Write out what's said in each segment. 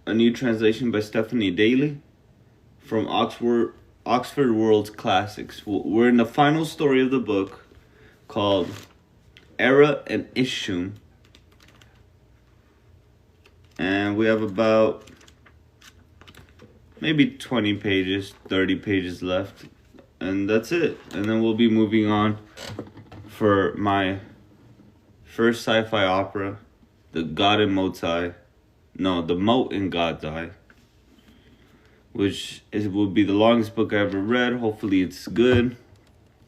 a new translation by Stephanie Daly from Oxford World's Classics. We're in the final story of the book called Erra and Ishum. And we have about maybe 20 pages, 30 pages left. And that's it. And then we'll be moving on for my first sci-fi opera, The God in Moat's Eye. No, The Moat in God's Eye. Which will be the longest book I ever read. Hopefully it's good.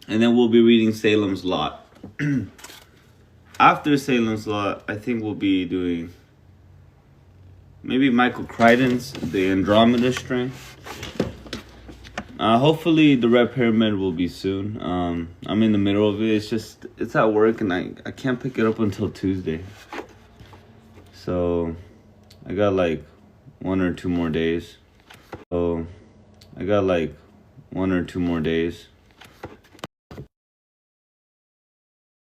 And then we'll be reading Salem's Lot. After Salem's Lot, I think we'll be doing maybe Michael Crichton's The Andromeda Strain. Hopefully the Red Pyramid will be soon. I'm in the middle of it. It's at work and I can't pick it up until Tuesday. So I got like 1 or 2 more days.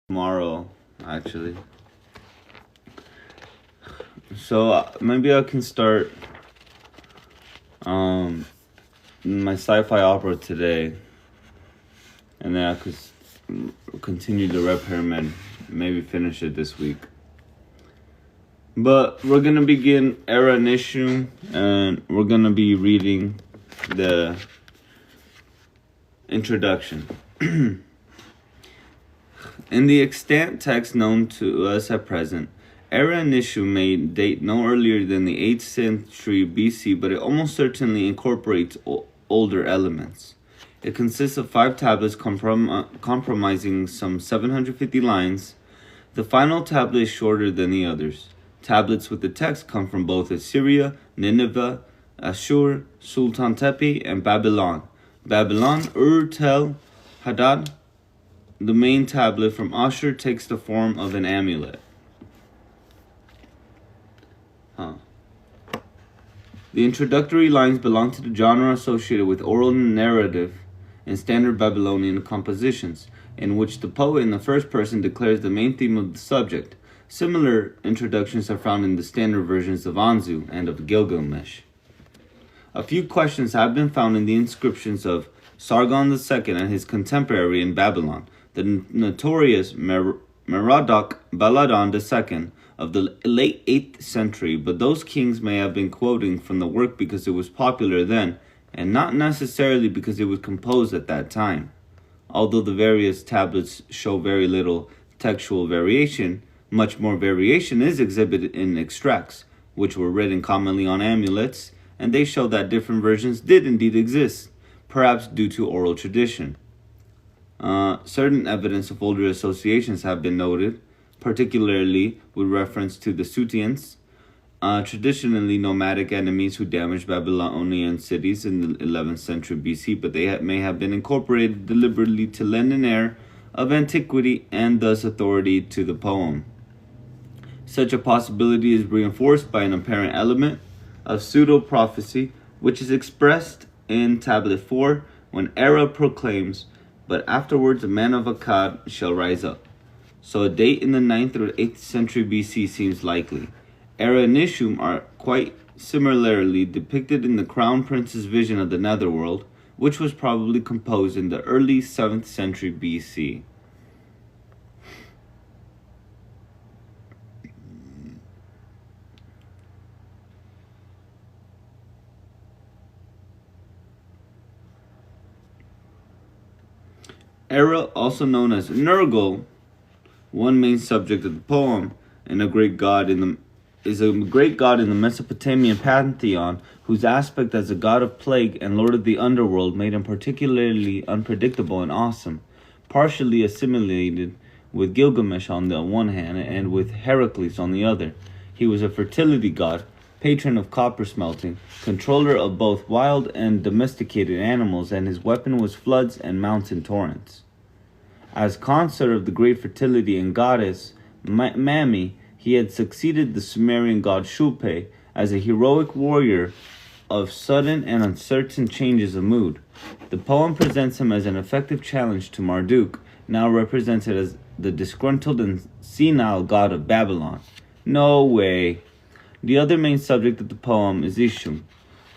Tomorrow, actually. So maybe I can start my sci-fi opera today, and then I could continue the Red Pyramid, maybe finish it this week. But we're gonna begin Erra and Ishum, and we're gonna be reading the introduction. In the extant text known to us at present, Erra and Ishum may date no earlier than the 8th century BC, but it almost certainly incorporates older elements. It consists of 5 tablets comprising some 750 lines. The final tablet is shorter than the others. Tablets with the text come from both Assyria, Nineveh, Ashur, Sultan Tepe, and Babylon. Babylon, Tel Hadad. The main tablet from Ashur takes the form of an amulet. The introductory lines belong to the genre associated with oral narrative in standard Babylonian compositions, in which the poet in the first person declares the main theme of the subject. Similar introductions are found in the standard versions of Anzu and of Gilgamesh. A few questions have been found in the inscriptions of Sargon II and his contemporary in Babylon, the notorious Merodach Baladan II of the late 8th century, but those kings may have been quoting from the work because it was popular then, and not necessarily because it was composed at that time. Although the various tablets show very little textual variation, much more variation is exhibited in extracts, which were written commonly on amulets, and they show that different versions did indeed exist, perhaps due to oral tradition. Certain evidence of older associations have been noted, particularly with reference to the Sutians, traditionally nomadic enemies who damaged Babylonian cities in the 11th century BC, but they may have been incorporated deliberately to lend an air of antiquity and thus authority to the poem. Such a possibility is reinforced by an apparent element of pseudo-prophecy, which is expressed in Tablet 4 when Erra proclaims, "But afterwards a man of Akkad shall rise up." So a date in the 9th or 8th century BC seems likely. Erra and Ishum are quite similarly depicted in the Crown Prince's vision of the Netherworld, which was probably composed in the early 7th century BC. Erra, also known as Nergal, one main subject of the poem, and a great god in the Mesopotamian pantheon, whose aspect as a god of plague and lord of the underworld made him particularly unpredictable and awesome, partially assimilated with Gilgamesh on the one hand and with Heracles on the other. He was a fertility god, patron of copper smelting, controller of both wild and domesticated animals, and his weapon was floods and mountain torrents. As consort of the great fertility and goddess Mami, he had succeeded the Sumerian god Shulpe as a heroic warrior of sudden and uncertain changes of mood. The poem presents him as an effective challenge to Marduk, now represented as the disgruntled and senile god of Babylon. No way. The other main subject of the poem is Ishum,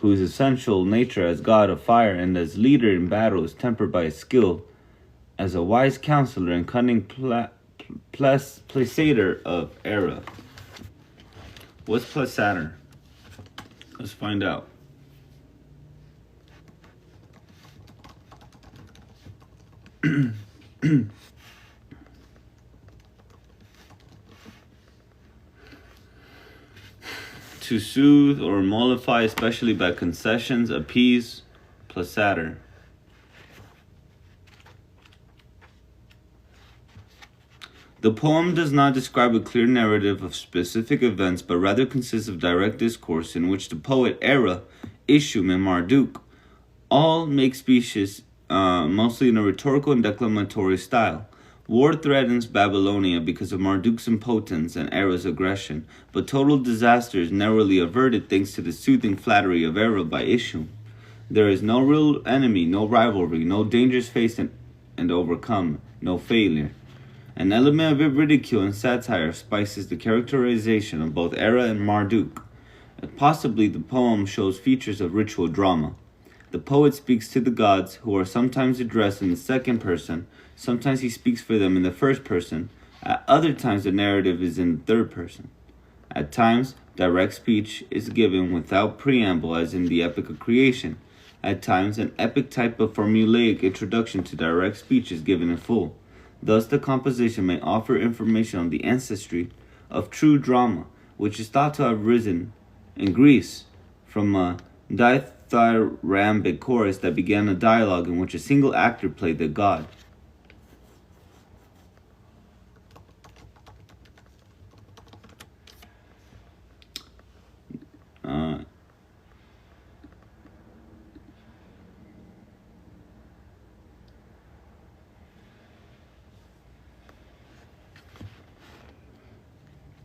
whose essential nature as god of fire and as leader in battle is tempered by his skill as a wise counselor and cunning placater of Erra. What's placater? Let's find out. To soothe or mollify, especially by concessions, appease, placater. The poem does not describe a clear narrative of specific events, but rather consists of direct discourse in which the poet Erra, Ishum, and Marduk all make speeches, mostly in a rhetorical and declamatory style. War threatens Babylonia because of Marduk's impotence and Erra's aggression, but total disaster is narrowly averted thanks to the soothing flattery of Erra by Ishum. There is no real enemy, no rivalry, no dangers faced and overcome, no failure. An element of ridicule and satire spices the characterization of both Erra and Marduk. Possibly the poem shows features of ritual drama. The poet speaks to the gods, who are sometimes addressed in the second person, sometimes he speaks for them in the first person, at other times the narrative is in the third person. At times, direct speech is given without preamble as in the Epic of Creation. At times, an epic type of formulaic introduction to direct speech is given in full. Thus, the composition may offer information on the ancestry of true drama, which is thought to have risen in Greece from a dithyrambic chorus that began a dialogue in which a single actor played the god.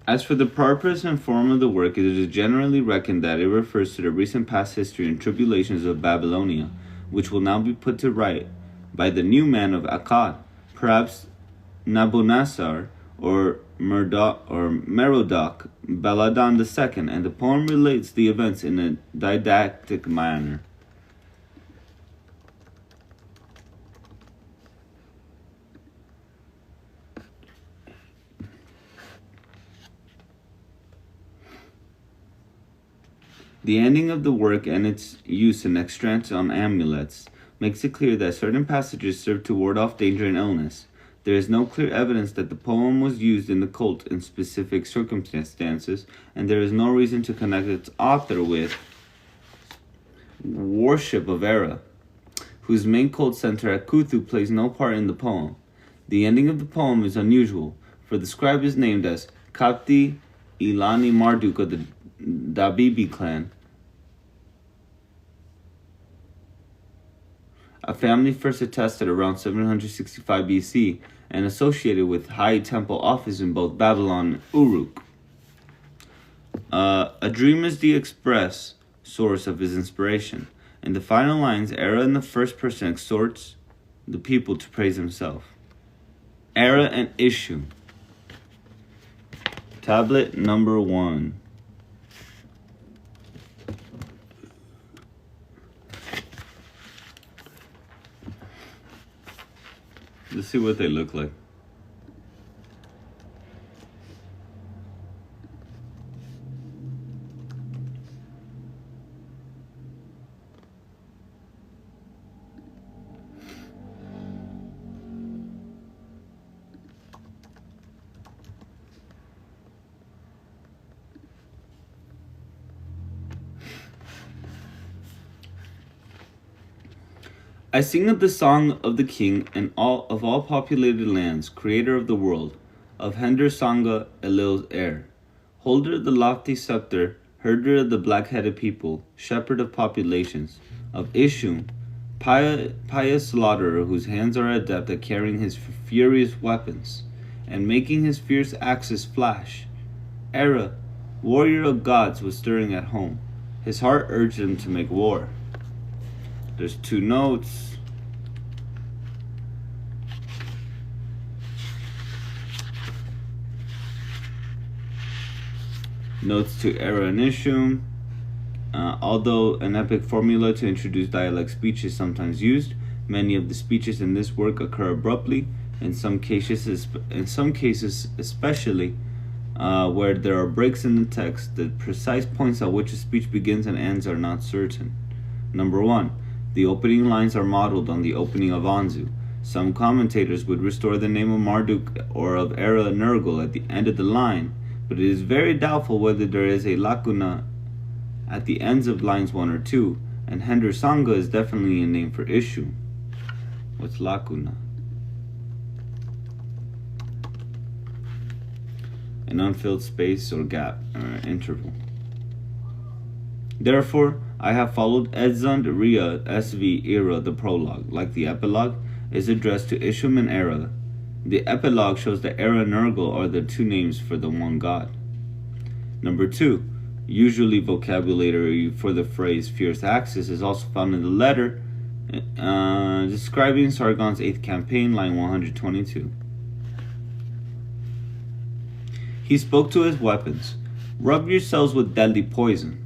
As for the purpose and form of the work, it is generally reckoned that it refers to the recent past history and tribulations of Babylonia, which will now be put to right by the new man of Akkad, perhaps Nabonassar or Merodach Baladan II, and the poem relates the events in a didactic manner. The ending of the work and its use in extracts on amulets makes it clear that certain passages serve to ward off danger and illness. There is no clear evidence that the poem was used in the cult in specific circumstances, and there is no reason to connect its author with worship of Erra, whose main cult center at Kuthu plays no part in the poem. The ending of the poem is unusual, for the scribe is named as Kapti Ilani Marduk of the Dabibi clan, a family first attested around 765 BC and associated with high temple office in both Babylon and Uruk. A dream is the express source of his inspiration. In the final lines, Erra in the first person exhorts the people to praise himself. Erra and Ishum. Tablet number 1. Let's see what they look like. I sing of the song of the king and of all populated lands, creator of the world, of Hender Sanga Elil's heir, holder of the lofty scepter, herder of the black-headed people, shepherd of populations, of Ishum, pious slaughterer whose hands are adept at carrying his furious weapons, and making his fierce axes flash. Erra, warrior of gods, was stirring at home. His heart urged him to make war. There's 2 notes. Notes to Erra and Ishum. Although an epic formula to introduce dialect speech is sometimes used, many of the speeches in this work occur abruptly. In some cases, especially where there are breaks in the text, the precise points at which a speech begins and ends are not certain. Number 1. The opening lines are modeled on the opening of Anzu. Some commentators would restore the name of Marduk or of Erra Nergal at the end of the line, but it is very doubtful whether there is a lacuna at the ends of lines 1 or 2, and Hender Sangha is definitely a name for Ishum. What's lacuna? An unfilled space or gap or interval. Therefore, I have followed Edzund Ria SV Era. The prologue, like the epilogue, is addressed to Ishum and Erra. The epilogue shows that Erra and Nergal are the two names for the one god. Number 2. Usually vocabulary for the phrase fierce axis is also found in the letter describing Sargon's 8th campaign, line 122. He spoke to his weapons. Rub yourselves with deadly poison.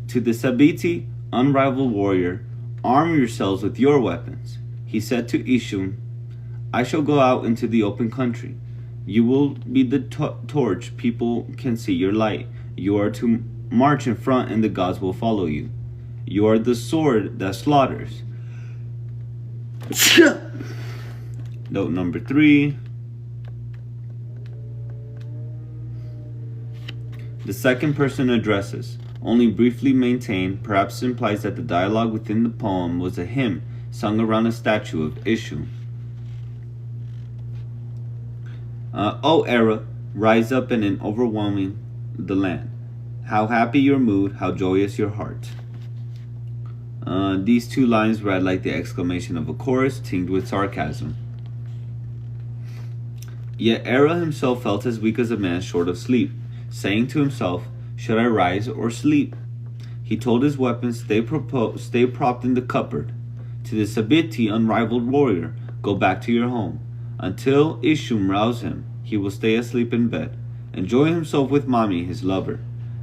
To the Sabiti, unrivaled warrior, arm yourselves with your weapons. He said to Ishum, I shall go out into the open country. You will be the torch, people can see your light. You are to march in front and the gods will follow you. You are the sword that slaughters. Note number 3. The second person addresses, only briefly maintained, perhaps implies that the dialogue within the poem was a hymn sung around a statue of Ishum. O Erra, rise up and in overwhelming the land. How happy your mood, how joyous your heart. These two lines read like the exclamation of a chorus tinged with sarcasm. Yet Erra himself felt as weak as a man short of sleep, saying to himself, should I rise or sleep? He told his weapons, stay propped in the cupboard. To the Sabiti, unrivaled warrior, go back to your home. Until Ishum rouse him, he will stay asleep in bed. Enjoy himself with Mami, his lover.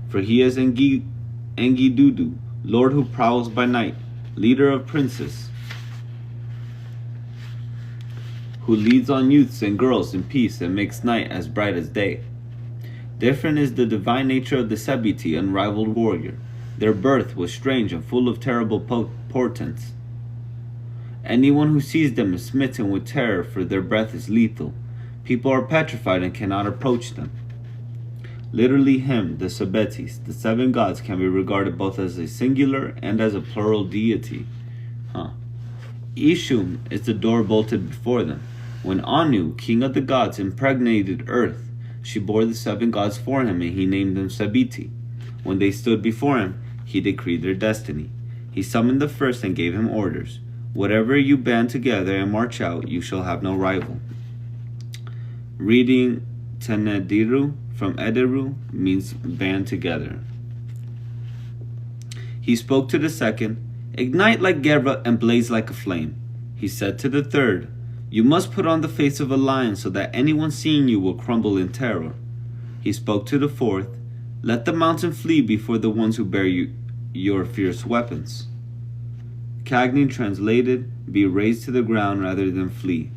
For he is Engidudu, lord who prowls by night, leader of princes, who leads on youths and girls in peace and makes night as bright as day. Different is the divine nature of the Sabiti, unrivaled warrior. Their birth was strange and full of terrible portents. Anyone who sees them is smitten with terror, for their breath is lethal. People are petrified and cannot approach them. Literally him, the Sabetis, the seven gods, can be regarded both as a singular and as a plural deity. Ishum is the door bolted before them. When Anu, king of the gods, impregnated earth, she bore the seven gods for him, and he named them Sabiti. When they stood before him, he decreed their destiny. He summoned the first and gave him orders. Whatever you band together and march out, you shall have no rival. Reading Tenediru from Ederu means band together. He spoke to the second, ignite like Gerba and blaze like a flame. He said to the third, you must put on the face of a lion so that anyone seeing you will crumble in terror. He spoke to the fourth, let the mountain flee before the ones who bear your fierce weapons. Cagni translated, be razed to the ground rather than flee.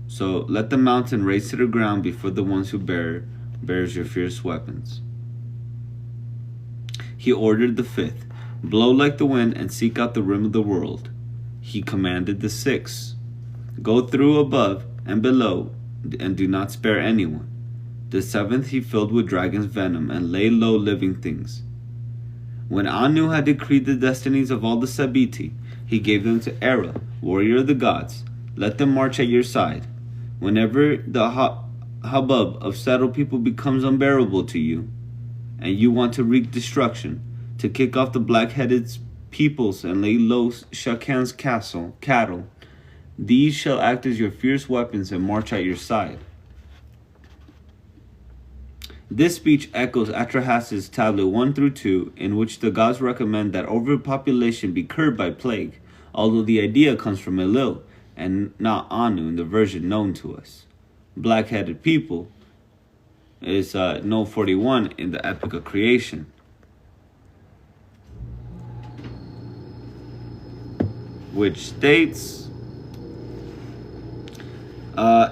So let the mountain raise to the ground before the ones who bears your fierce weapons. He ordered the fifth, blow like the wind and seek out the rim of the world. He commanded the sixth, go through above and below and do not spare anyone. The seventh he filled with dragon's venom and lay low living things. When Anu had decreed the destinies of all the Sabiti, he gave them to Erra, warrior of the gods. Let them march at your side. Whenever the hubbub of settled people becomes unbearable to you, and you want to wreak destruction, to kick off the black-headed peoples and lay low Shakan's cattle, these shall act as your fierce weapons and march at your side. This speech echoes Atrahasis' tablet 1 through 2, in which the gods recommend that overpopulation be curbed by plague, although the idea comes from Elil and not Anu in the version known to us. Black-headed people is Note 41 in the Epic of Creation, which states,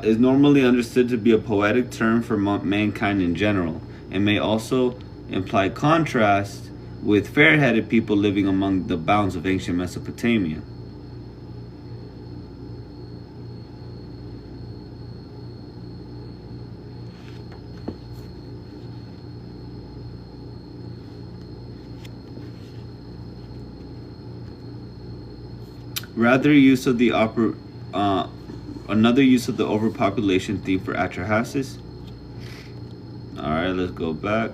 is normally understood to be a poetic term for mankind in general, and may also imply contrast with fair-headed people living among the bounds of ancient Mesopotamia. Another use of the overpopulation theme for Atrahasis. Alright, let's go back.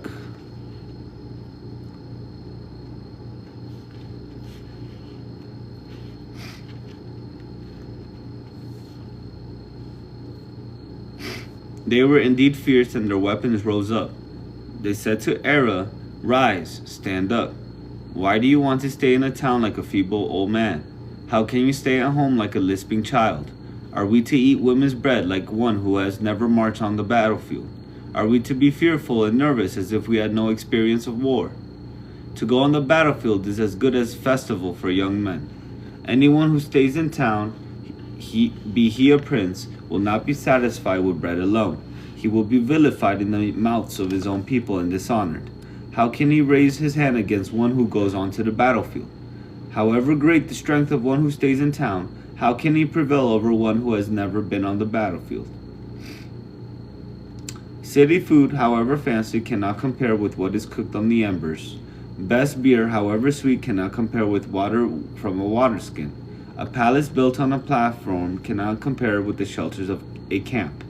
They were indeed fierce, and their weapons rose up. They said to Erra, "Rise, stand up. Why do you want to stay in a town like a feeble old man? How can you stay at home like a lisping child? Are we to eat women's bread like one who has never marched on the battlefield? Are we to be fearful and nervous as if we had no experience of war? To go on the battlefield is as good as festival for young men. Anyone who stays in town, be he a prince, will not be satisfied with bread alone. He will be vilified in the mouths of his own people and dishonored. How can he raise his hand against one who goes on to the battlefield? However great the strength of one who stays in town, how can he prevail over one who has never been on the battlefield? City food, however fancy, cannot compare with what is cooked on the embers. Best beer, however sweet, cannot compare with water from a waterskin. A palace built on a platform cannot compare with the shelters of a camp.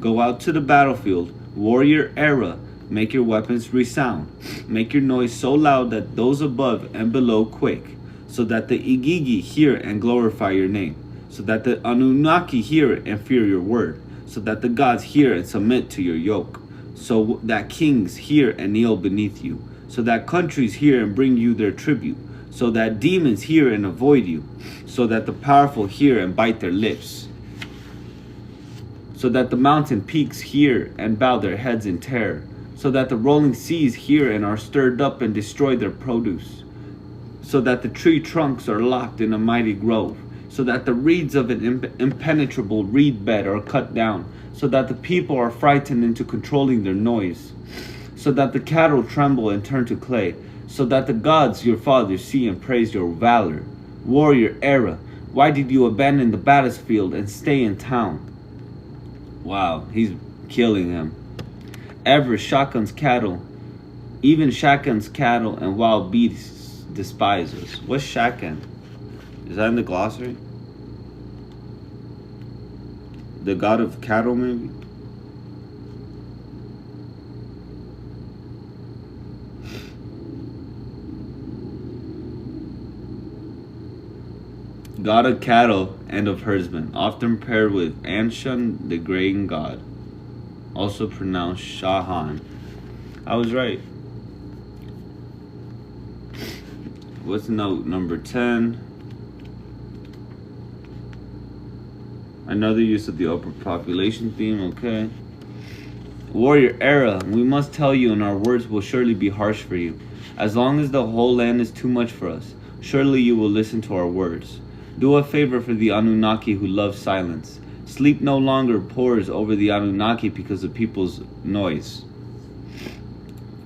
Go out to the battlefield, warrior Erra, make your weapons resound. Make your noise so loud that those above and below quake, so that the Igigi hear and glorify your name, so that the Anunnaki hear and fear your word, so that the gods hear and submit to your yoke, so that kings hear and kneel beneath you, so that countries hear and bring you their tribute, so that demons hear and avoid you, so that the powerful hear and bite their lips, so that the mountain peaks hear and bow their heads in terror, so that the rolling seas hear and are stirred up and destroy their produce, so that the tree trunks are locked in a mighty grove, so that the reeds of an impenetrable reed bed are cut down, so that the people are frightened into controlling their noise, so that the cattle tremble and turn to clay, so that the gods your fathers see and praise your valor. Warrior Erra, why did you abandon the battlefield and stay in town? Wow, he's killing him. Ever Shakan's cattle, even Shakan's cattle and wild beasts despise us. What's Shakan? Is that in the glossary? The god of cattle, maybe? God of cattle and of herdsmen, often paired with Anshan, the grain god, also pronounced Shahan. I was right. What's note number 10? Another use of the overpopulation theme, okay. Warrior Erra, we must tell you, and our words will surely be harsh for you. As long as the whole land is too much for us, surely you will listen to our words. Do a favor for the Anunnaki who love silence. Sleep no longer pours over the Anunnaki because of people's noise.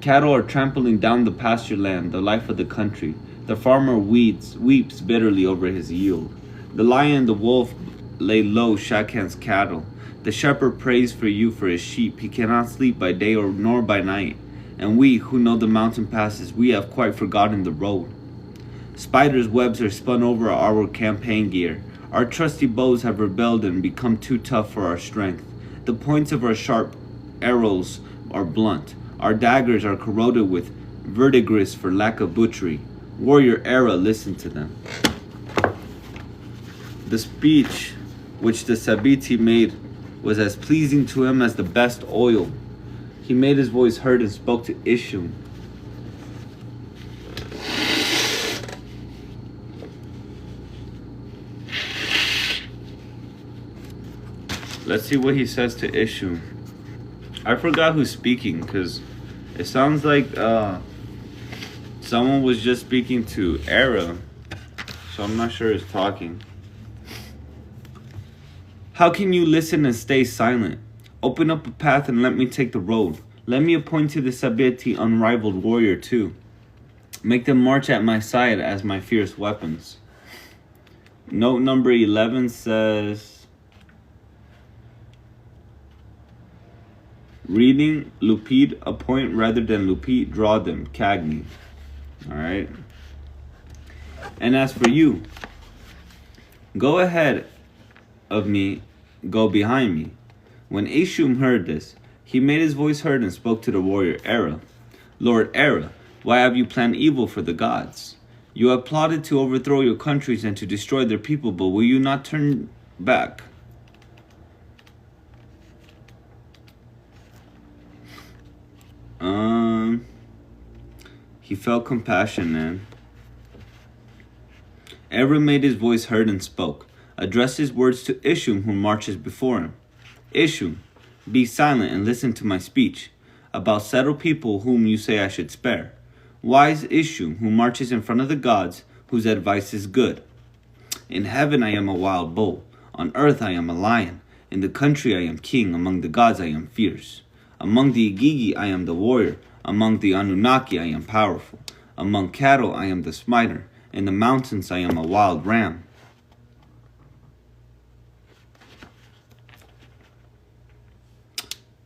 Cattle are trampling down the pasture land, the life of the country. The farmer weeps bitterly over his yield. The lion and the wolf lay low Shakan's cattle. The shepherd prays for you for his sheep. He cannot sleep by day nor by night. And we, who know the mountain passes, we have quite forgotten the road. Spiders' webs are spun over our campaign gear. Our trusty bows have rebelled and become too tough for our strength. The points of our sharp arrows are blunt. Our daggers are corroded with verdigris for lack of butchery. Warrior Erra, listen to them. The speech which the Sabiti made was as pleasing to him as the best oil. He made his voice heard and spoke to Ishum. Let's see what he says to Ishum. I forgot who's speaking because it sounds like someone was just speaking to Erra, so I'm not sure who's talking. How can you listen and stay silent? Open up a path and let me take the road. Let me appoint to this ability unrivaled warrior too. Make them march at my side as my fierce weapons. Note number 11 says, reading, Lupid, appoint rather than Lupid, draw them, Cagni. Alright. And as for you, go ahead of me, go behind me. When Ishum heard this, he made his voice heard and spoke to the warrior Erra. Lord Erra, why have you planned evil for the gods? You have plotted to overthrow your countries and to destroy their people, but will you not turn back? He felt compassion, man. Erra made his voice heard and spoke, addressed his words to Ishum, who marches before him. Ishum, be silent and listen to my speech about settled people whom you say I should spare. Wise Ishum, who marches in front of the gods, whose advice is good. In heaven I am a wild bull, on earth I am a lion, in the country I am king, among the gods I am fierce. Among the Igigi I am the warrior, among the Anunnaki I am powerful. Among cattle I am the smiter, in the mountains I am a wild ram.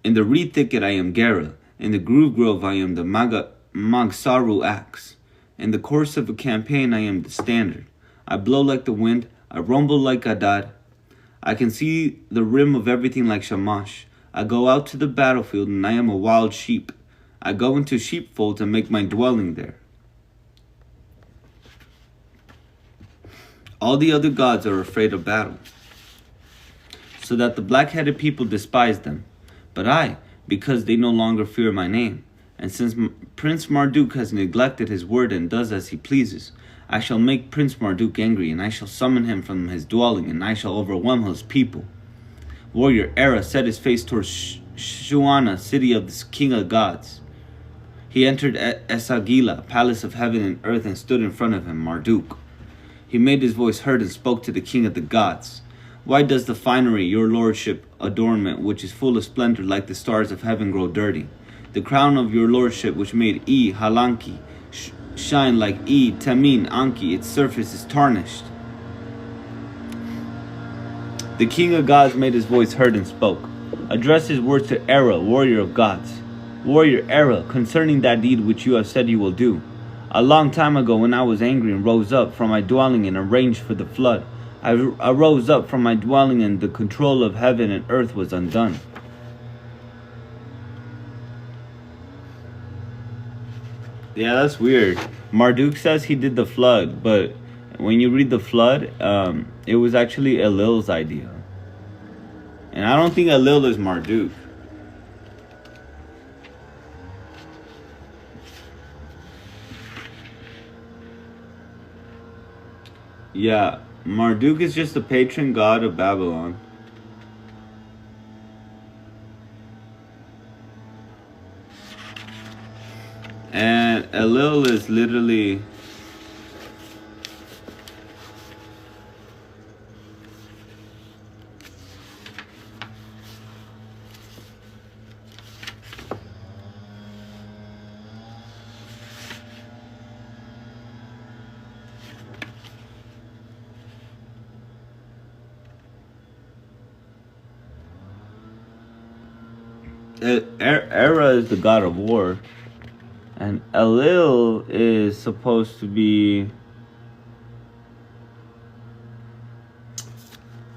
In the reed thicket I am Gera, in the groove grove I am the Magsaru axe. In the course of a campaign I am the standard. I blow like the wind, I rumble like Adad. I can see the rim of everything like Shamash. I go out to the battlefield and I am a wild sheep. I go into sheepfolds and make my dwelling there. All the other gods are afraid of battle, so that the black-headed people despise them. But I, because they no longer fear my name, and since Prince Marduk has neglected his word and does as he pleases, I shall make Prince Marduk angry, and I shall summon him from his dwelling, and I shall overwhelm his people. Warrior Erra set his face towards Shuana, city of the king of gods. He entered Esagila, palace of heaven and earth, and stood in front of him, Marduk. He made his voice heard and spoke to the king of the gods. Why does the finery, your lordship, adornment, which is full of splendor like the stars of heaven, grow dirty? The crown of your lordship, which made Halanki shine like Tamin Anki, its surface is tarnished. The king of gods made his voice heard and spoke, addressed his words to Erra, warrior of gods. Warrior Erra, concerning that deed which you have said you will do. A long time ago, when I was angry and rose up from my dwelling and arranged for the flood, I rose up from my dwelling and the control of heaven and earth was undone. Yeah, that's weird. Marduk says he did the flood, but when you read the flood, it was actually Elil's idea. And I don't think Elil is Marduk. Yeah, Marduk is just the patron god of Babylon. And Elil is literally Erra is the god of war, and Elil is supposed to be,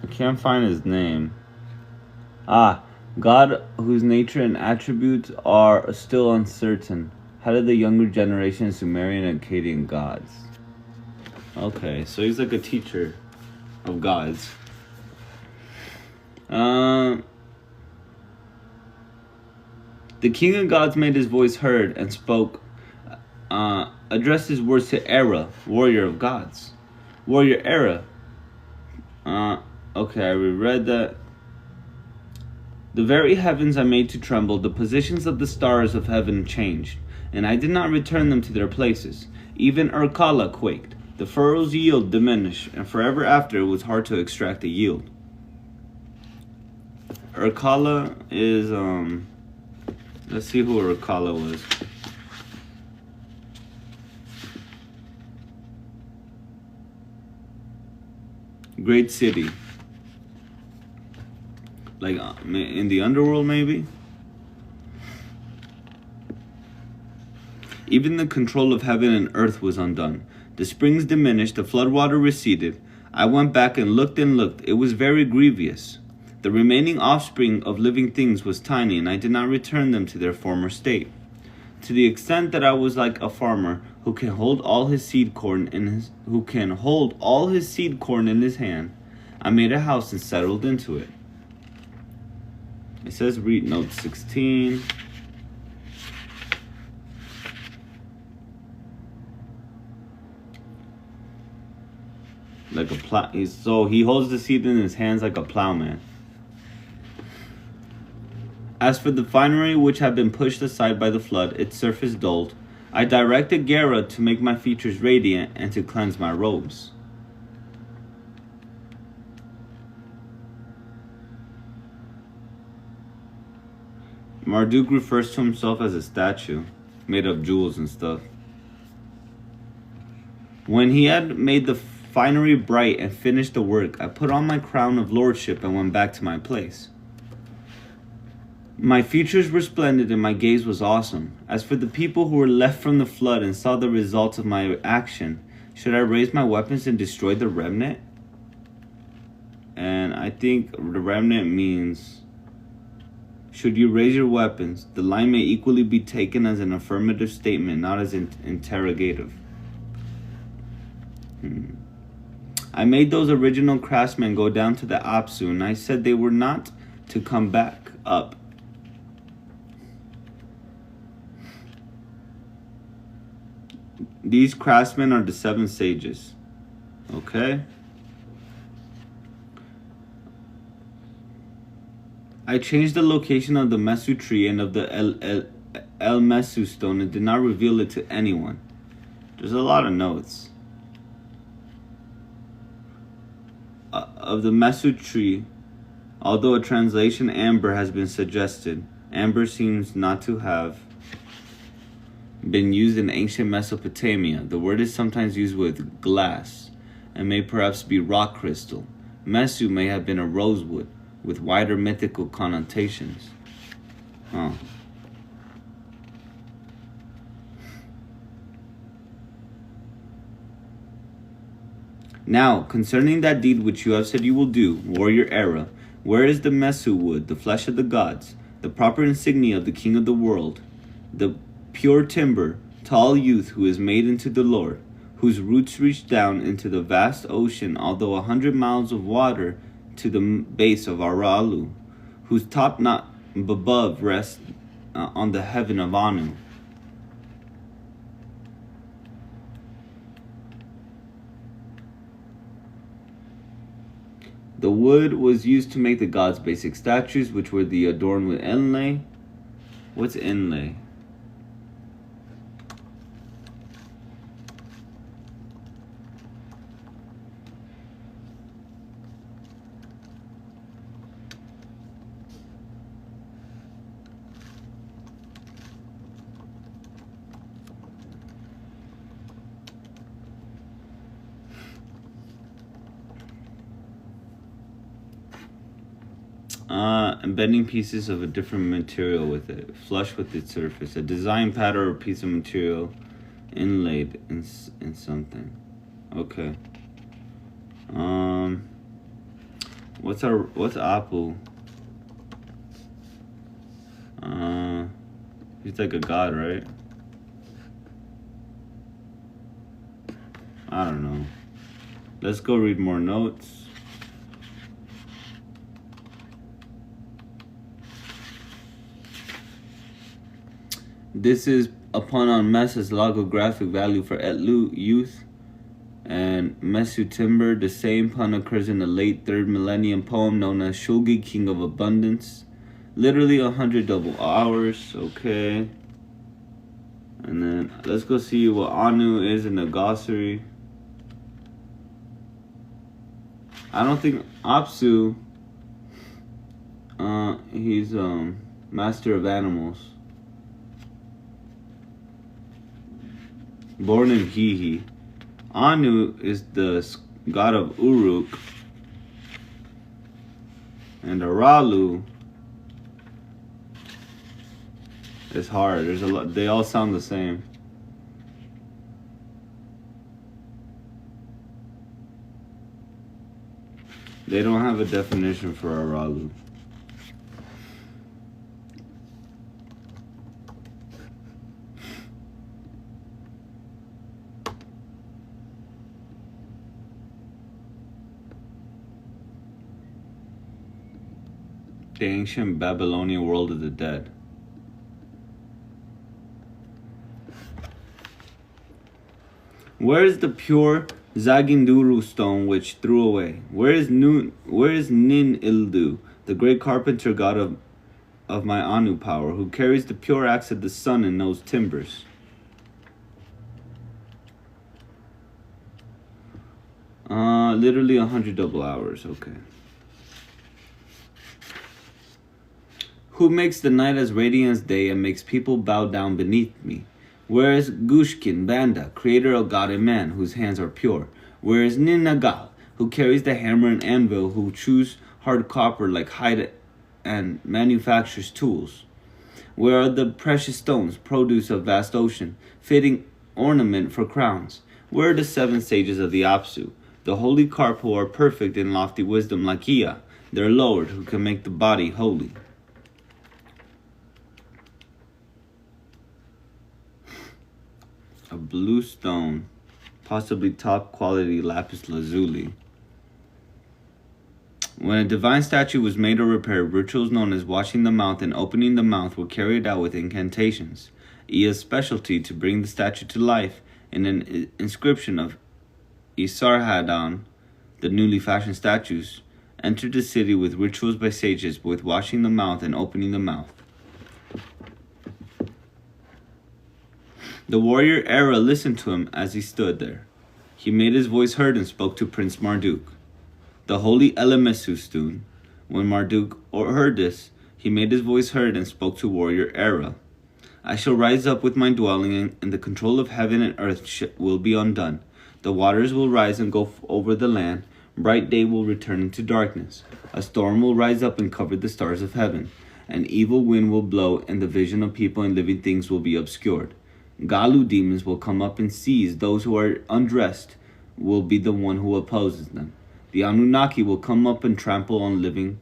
I can't find his name. God whose nature and attributes are still uncertain, head of the younger generation Sumerian and Akkadian gods. Okay, so he's like a teacher of gods. The king of gods made his voice heard and spoke, addressed his words to Erra, warrior of gods. Warrior Erra. Okay, I reread that. The very heavens I made to tremble, the positions of the stars of heaven changed, and I did not return them to their places. Even Erkala quaked. The furrow's yield diminished, and forever after it was hard to extract a yield. Erkala is, let's see who Erkala was. Great city. Like in the underworld, maybe? Even the control of heaven and earth was undone. The springs diminished, the floodwater receded. I went back and looked and looked. It was very grievous. The remaining offspring of living things was tiny, and I did not return them to their former state. To the extent that I was like a farmer who can hold all his seed corn in his hand, I made a house and settled into it. It says read note 16. Like a plow. So he holds the seed in his hands like a plowman. As for the finery which had been pushed aside by the flood, its surface dulled, I directed Erra to make my features radiant and to cleanse my robes. Marduk refers to himself as a statue, made of jewels and stuff. When he had made the finery bright and finished the work, I put on my crown of lordship and went back to my place. My features were splendid and my gaze was awesome. As for the people who were left from the flood and saw the results of my action, should I raise my weapons and destroy the remnant? And I think the remnant means, should you raise your weapons, the line may equally be taken as an affirmative statement, not as interrogative. I made those original craftsmen go down to the Apsu, and I said they were not to come back up. These craftsmen are the 7 sages. Okay? I changed the location of the Mesu tree and of the El Mesu stone and did not reveal it to anyone. There's a lot of notes. Of the Mesu tree, although a translation amber has been suggested, amber seems not to have been used in ancient Mesopotamia. The word is sometimes used with glass and may perhaps be rock crystal. Mesu may have been a rosewood with wider mythical connotations. Now, concerning that deed which you have said you will do, warrior Erra, where is the Mesu wood, the flesh of the gods, the proper insignia of the king of the world, the pure timber, tall youth who is made into the Lord, whose roots reach down into the vast ocean, although 100 miles of water to the base of Aralu, whose top not above rests on the heaven of Anu. The wood was used to make the gods' basic statues, which were adorned with inlay. What's inlay? And bending pieces of a different material with it, flush with its surface. A design pattern or piece of material inlaid in something. Okay. What's Apu? He's like a god, right? I don't know. Let's go read more notes. This is upon on Mesa's logographic value for Etlu, youth, and Mesu timber. The same pun occurs in the late 3rd millennium poem known as Shulgi, King of Abundance. Literally 100 double hours. Okay. And then let's go see what Anu is in the glossary. I don't think Apsu, he's master of animals. Born in Hihi. Anu is the god of Uruk. And Aralu is hard. There's a lot. They all sound the same. They don't have a definition for Aralu. The ancient Babylonian world of the dead. Where is the pure Zaginduru stone which threw away? Where is Nin Ildu, the great carpenter god of my Anu power, who carries the pure axe of the sun and knows timbers? Literally 100 double hours. Okay. Who makes the night as radiant as day and makes people bow down beneath me? Where is Gushkin Banda, creator of God and man, whose hands are pure? Where is Ninagal, who carries the hammer and anvil, who chews hard copper like hide and manufactures tools? Where are the precious stones, produce of vast ocean, fitting ornament for crowns? Where are the 7 sages of the Apsu, the holy carp who are perfect in lofty wisdom like Ea, their Lord, who can make the body holy? A blue stone, possibly top quality lapis lazuli. When a divine statue was made or repaired, rituals known as washing the mouth and opening the mouth were carried out with incantations. Ea's specialty to bring the statue to life in an inscription of Isarhaddon, the newly fashioned statues, entered the city with rituals by sages with washing the mouth and opening the mouth. The warrior Erra listened to him as he stood there. He made his voice heard and spoke to Prince Marduk. The holy Elemesu stood. When Marduk heard this, he made his voice heard and spoke to warrior Erra. I shall rise up with my dwelling, and the control of heaven and earth will be undone. The waters will rise and go over the land. Bright day will return into darkness. A storm will rise up and cover the stars of heaven. An evil wind will blow, and the vision of people and living things will be obscured. Galu demons will come up and seize those who are undressed, will be the one who opposes them. The Anunnaki will come up and trample on living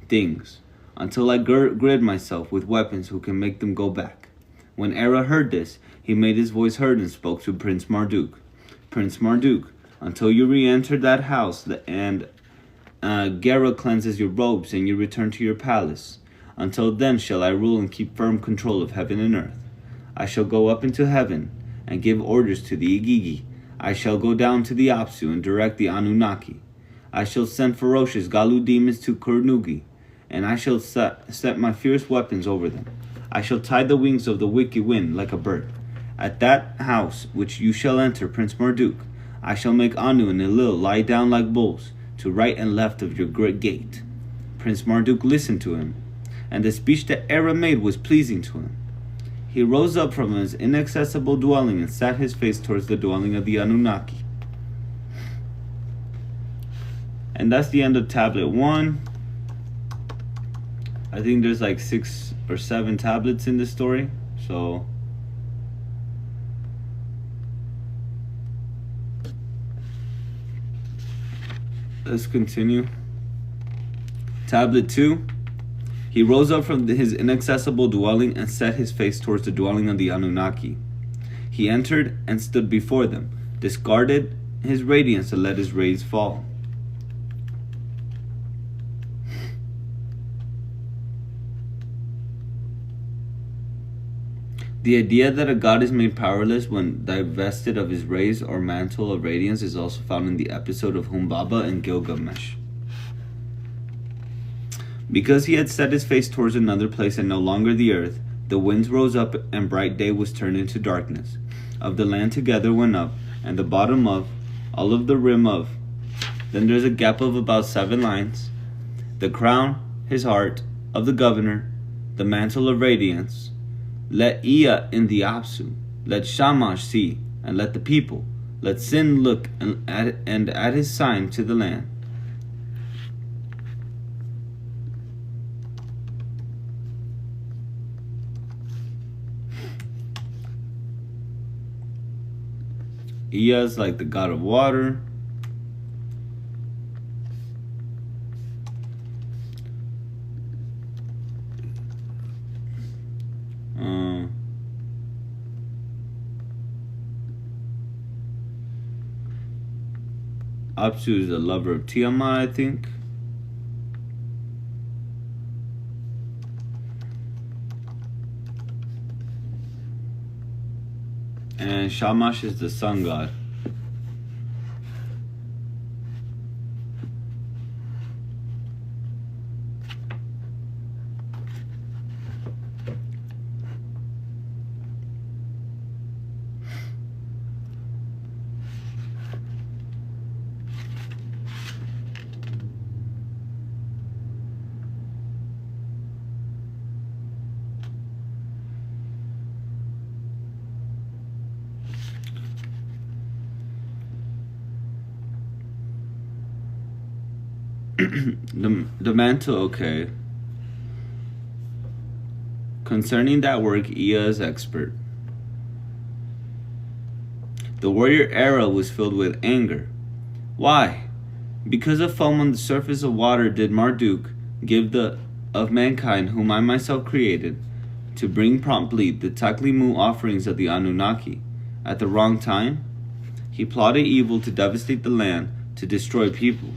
things, until I gird myself with weapons who can make them go back. When Erra heard this, he made his voice heard and spoke to Prince Marduk. Prince Marduk, until you re-enter that house and Gera cleanses your robes and you return to your palace, until then shall I rule and keep firm control of heaven and earth. I shall go up into heaven and give orders to the Igigi. I shall go down to the Apsu and direct the Anunnaki. I shall send ferocious Galu demons to Kurnugi, and I shall set my fierce weapons over them. I shall tie the wings of the wicked wind like a bird. At that house which you shall enter, Prince Marduk, I shall make Anu and Enlil lie down like bulls, to right and left of your great gate. Prince Marduk listened to him, and the speech that Erra made was pleasing to him. He rose up from his inaccessible dwelling and sat his face towards the dwelling of the Anunnaki. And that's the end of tablet 1. I think there's like 6 or 7 tablets in this story, so let's continue. Tablet 2. He rose up from his inaccessible dwelling and set his face towards the dwelling of the Anunnaki. He entered and stood before them, discarded his radiance and let his rays fall. The idea that a god is made powerless when divested of his rays or mantle of radiance is also found in the episode of Humbaba and Gilgamesh. Because he had set his face towards another place and no longer the earth, the winds rose up, and bright day was turned into darkness. Of the land together went up, and the bottom of, all of the rim of. Then there's a gap of about 7 lines. The crown, his heart, of the governor, the mantle of radiance. Let Ea in the Apsu, let Shamash see, and let the people, let Sin look and add his sign to the land. Ea is like the god of water. Apsu is the lover of Tiamat, I think. And Shamash is the sun god. The mantle, okay. Concerning that work, Ea is expert. The warrior Erra was filled with anger. Why? Because of foam on the surface of water did Marduk give the of mankind whom I myself created to bring promptly the Taklimu offerings of the Anunnaki. At the wrong time, he plotted evil to devastate the land, to destroy people.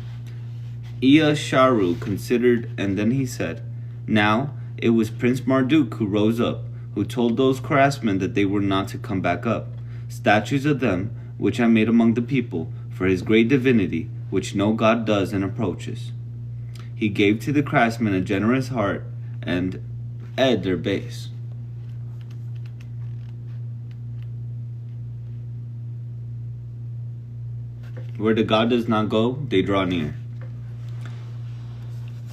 Ea Sharu considered, and then he said, now it was Prince Marduk who rose up, who told those craftsmen that they were not to come back up. Statues of them, which I made among the people, for his great divinity, which no god does and approaches. He gave to the craftsmen a generous heart, and ed their base. Where the god does not go, they draw near.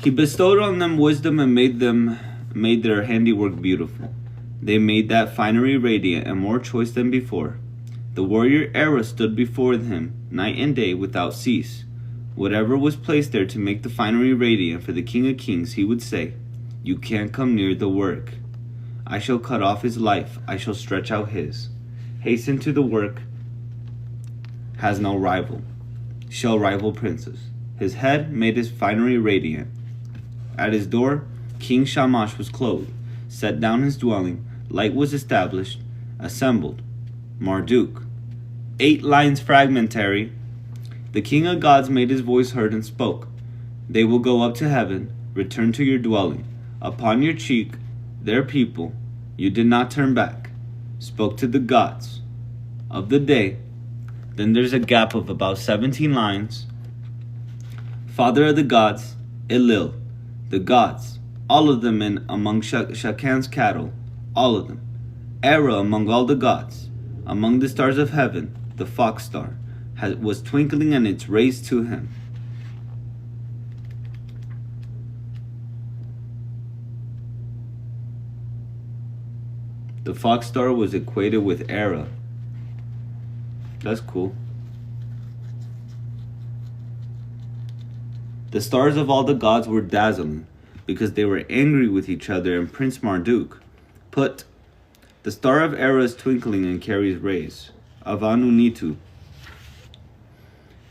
He bestowed on them wisdom and made their handiwork beautiful. They made that finery radiant and more choice than before. The warrior Erra stood before him night and day without cease. Whatever was placed there to make the finery radiant for the King of Kings, he would say, you can't come near the work. I shall cut off his life, I shall stretch out his. Hasten to the work, has no rival, shall rival princes. His head made his finery radiant. At his door, King Shamash was clothed, set down his dwelling, light was established, assembled. Marduk. 8 lines fragmentary. The King of Gods made his voice heard and spoke. They will go up to heaven, return to your dwelling. Upon your cheek, their people, you did not turn back. Spoke to the gods of the day. Then there's a gap of about 17 lines. Father of the gods, Elil. The gods, all of them in among Shakan's cattle, all of them. Erra among all the gods, among the stars of heaven, the fox star, was twinkling and its rays to him. The fox star was equated with Erra. That's cool. The stars of all the gods were dazzling, because they were angry with each other, and Prince Marduk put the star of Erra is twinkling and carries rays of Anunitu.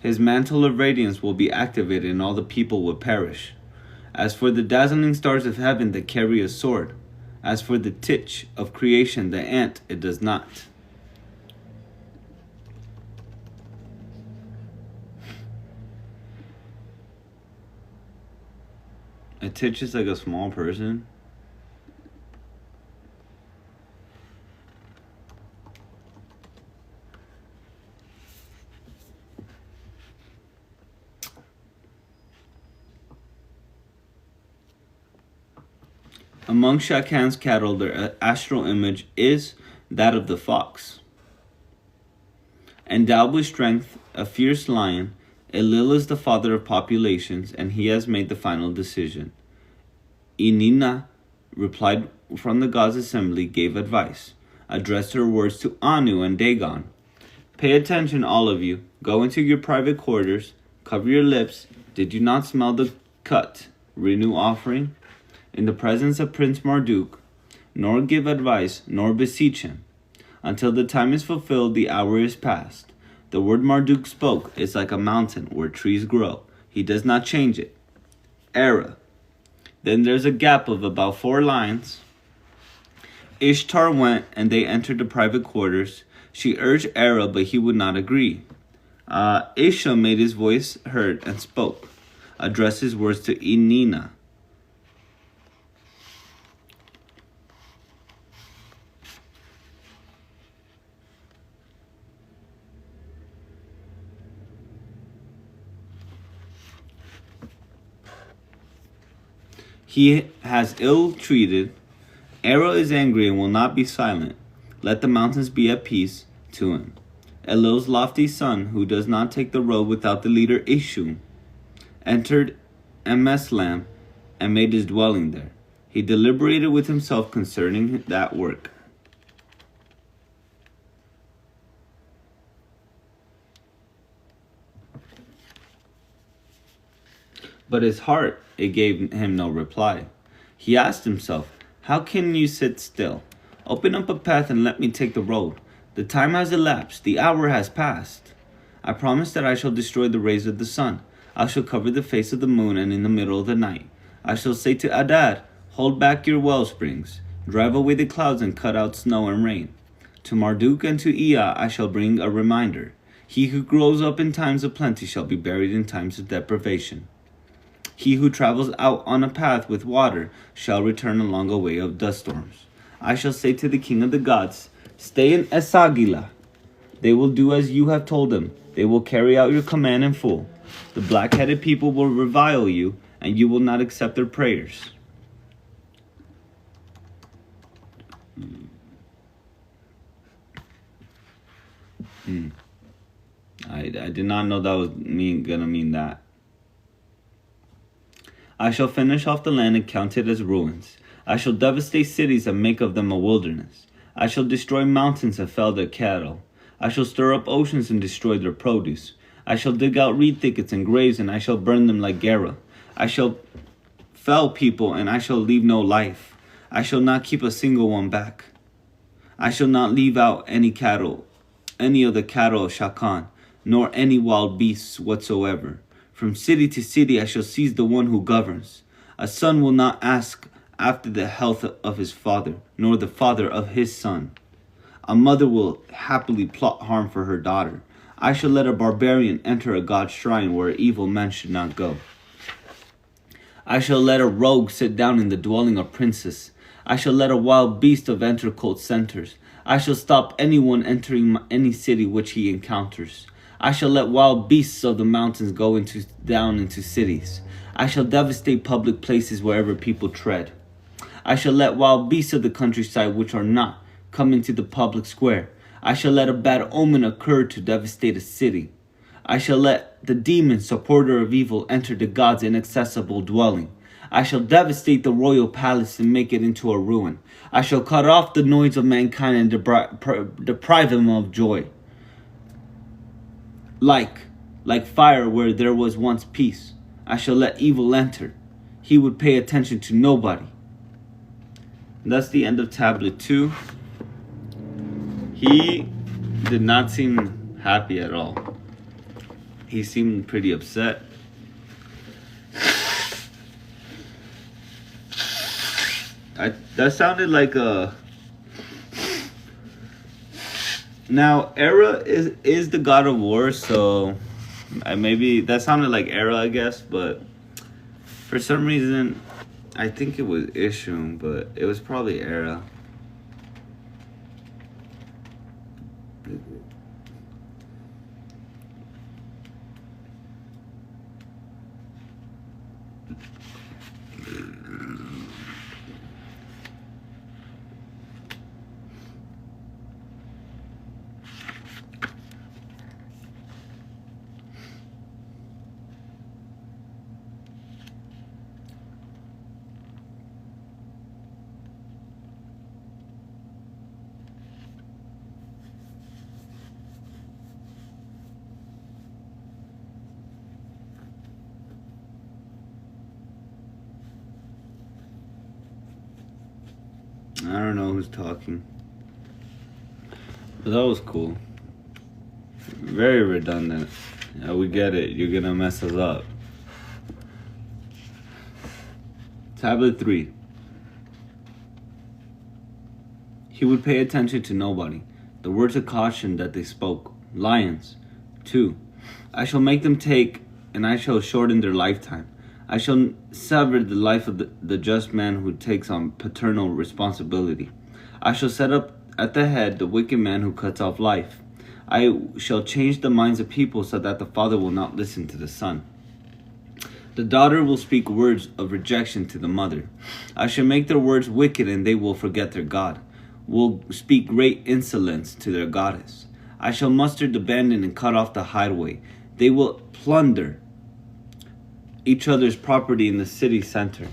His mantle of radiance will be activated and all the people will perish. As for the dazzling stars of heaven that carry a sword, as for the titch of creation, the ant, it does not. A titch is like a small person. Among Shakan's cattle, their astral image is that of the fox. Endowed with strength, a fierce lion, Elil is the father of populations, and he has made the final decision. Inina replied from the gods' assembly, gave advice, addressed her words to Anu and Dagon. Pay attention, all of you. Go into your private quarters. Cover your lips. Did you not smell the cut, renew offering, in the presence of Prince Marduk, nor give advice, nor beseech him? Until the time is fulfilled, the hour is past. The word Marduk spoke is like a mountain where trees grow. He does not change it. Erra. Then there's a gap of about 4 lines. Ishtar went, and they entered the private quarters. She urged Erra, but he would not agree. Ishum made his voice heard and spoke, addressed his words to Inina. He has ill-treated. Erra is angry and will not be silent. Let the mountains be at peace to him. Elil's lofty son, who does not take the road without the leader Ishum, entered Emeslam and made his dwelling there. He deliberated with himself concerning that work. But his heart, it gave him no reply. He asked himself, how can you sit still? Open up a path and let me take the road. The time has elapsed, the hour has passed. I promise that I shall destroy the rays of the sun. I shall cover the face of the moon, and in the middle of the night I shall say to Adad, hold back your well springs, drive away the clouds and cut out snow and rain. To Marduk and to Ea I shall bring a reminder. He who grows up in times of plenty shall be buried in times of deprivation. He who travels out on a path with water shall return along a way of dust storms. I shall say to the king of the gods, stay in Esagila. They will do as you have told them. They will carry out your command in full. The black-headed people will revile you, and you will not accept their prayers. I did not know that was gonna mean that. I shall finish off the land and count it as ruins. I shall devastate cities and make of them a wilderness. I shall destroy mountains and fell their cattle. I shall stir up oceans and destroy their produce. I shall dig out reed thickets and graves, and I shall burn them like Erra. I shall fell people, and I shall leave no life. I shall not keep a single one back. I shall not leave out any cattle, any of the cattle of Shakan, nor any wild beasts whatsoever. From city to city I shall seize the one who governs. A son will not ask after the health of his father, nor the father of his son. A mother will happily plot harm for her daughter. I shall let a barbarian enter a god's shrine where evil men should not go. I shall let a rogue sit down in the dwelling of princes. I shall let a wild beast of enter cult centers. I shall stop anyone entering any city which he encounters. I shall let wild beasts of the mountains go down into cities. I shall devastate public places wherever people tread. I shall let wild beasts of the countryside which are not come into the public square. I shall let a bad omen occur to devastate a city. I shall let the demon, supporter of evil, enter the god's inaccessible dwelling. I shall devastate the royal palace and make it into a ruin. I shall cut off the noise of mankind and deprive them of joy. Like fire where there was once peace, I shall let evil enter. He would pay attention to nobody. And that's the end of tablet 2. He did not seem happy at all. He seemed pretty upset. That sounded like a... Now, Erra is the god of war, so maybe that sounded like Erra, I guess, but for some reason, I think it was Ishum, but it was probably Erra. I don't know who's talking. But that was cool. Very redundant. Yeah, we get it. You're gonna mess us up. Tablet 3. He would pay attention to nobody. The words of caution that they spoke. Lions. 2. I shall make them take, and I shall shorten their lifetime. I shall sever the life of the just man who takes on paternal responsibility. I shall set up at the head the wicked man who cuts off life. I shall change the minds of people so that the father will not listen to the son. The daughter will speak words of rejection to the mother. I shall make their words wicked, and they will forget their God. Will speak great insolence to their goddess. I shall muster the bandit and cut off the hideaway. They will plunder each other's property in the city center.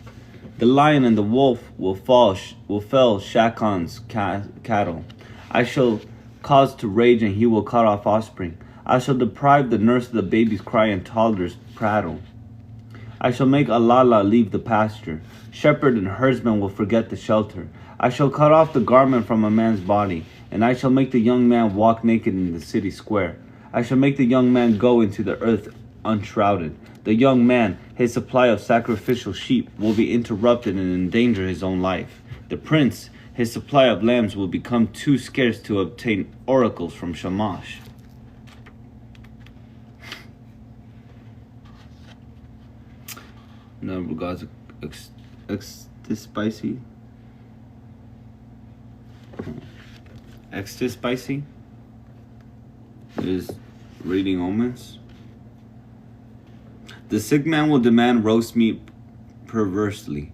The lion and the wolf will fell Shakon's cattle. I shall cause to rage, and he will cut off offspring. I shall deprive the nurse of the baby's cry and toddler's prattle. I shall make Alala leave the pasture. Shepherd and herdsman will forget the shelter. I shall cut off the garment from a man's body, and I shall make the young man walk naked in the city square. I shall make the young man go into the earth unshrouded. The young man, his supply of sacrificial sheep, will be interrupted and endanger his own life. The prince, his supply of lambs, will become too scarce to obtain oracles from Shamash. No, regards extra spicy. Extra spicy is reading omens. The sick man will demand roast meat perversely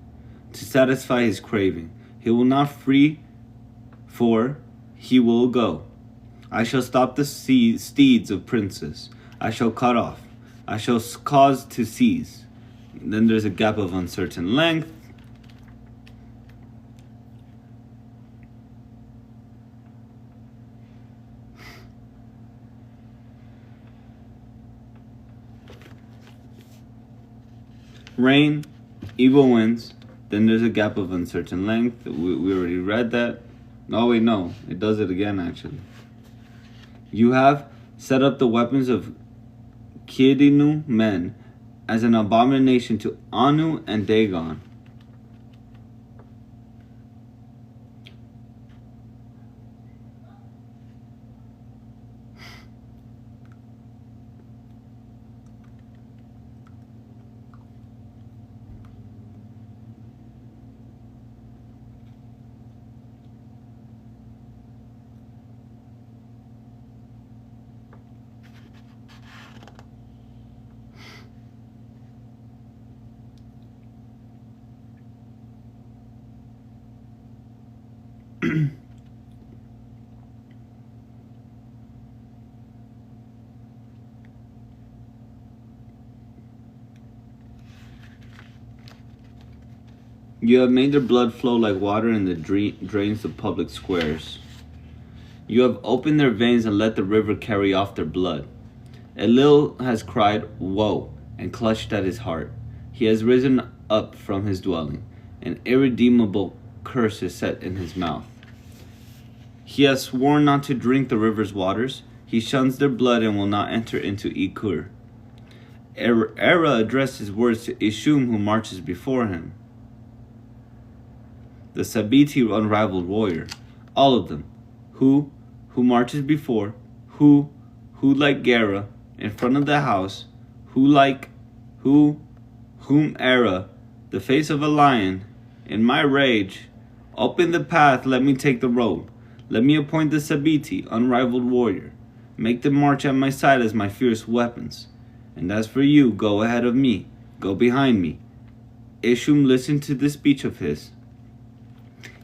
to satisfy his craving. He will not free, for he will go. I shall stop the steeds of princes. I shall cut off. I shall cause to seize. Then there's a gap of uncertain length. Rain, evil winds. Then there's a gap of uncertain length. We already read that. Oh wait, no. It does it again, actually. You have set up the weapons of Kidinu men as an abomination to Anu and Dagon. You have made their blood flow like water in the drains of public squares. You have opened their veins and let the river carry off their blood. Elil has cried, woe, and clutched at his heart. He has risen up from his dwelling. An irredeemable curse is set in his mouth. He has sworn not to drink the river's waters. He shuns their blood and will not enter into Ikur. Erra addressed his words to Ishum, who marches before him. The Sabiti unrivaled warrior, all of them, who marches before, who like Erra, in front of the house, whom Erra, the face of a lion, in my rage, open the path, let me take the road, let me appoint the Sabiti, unrivaled warrior, make them march at my side as my fierce weapons, and as for you, go ahead of me, go behind me. Ishum listened to this speech of his.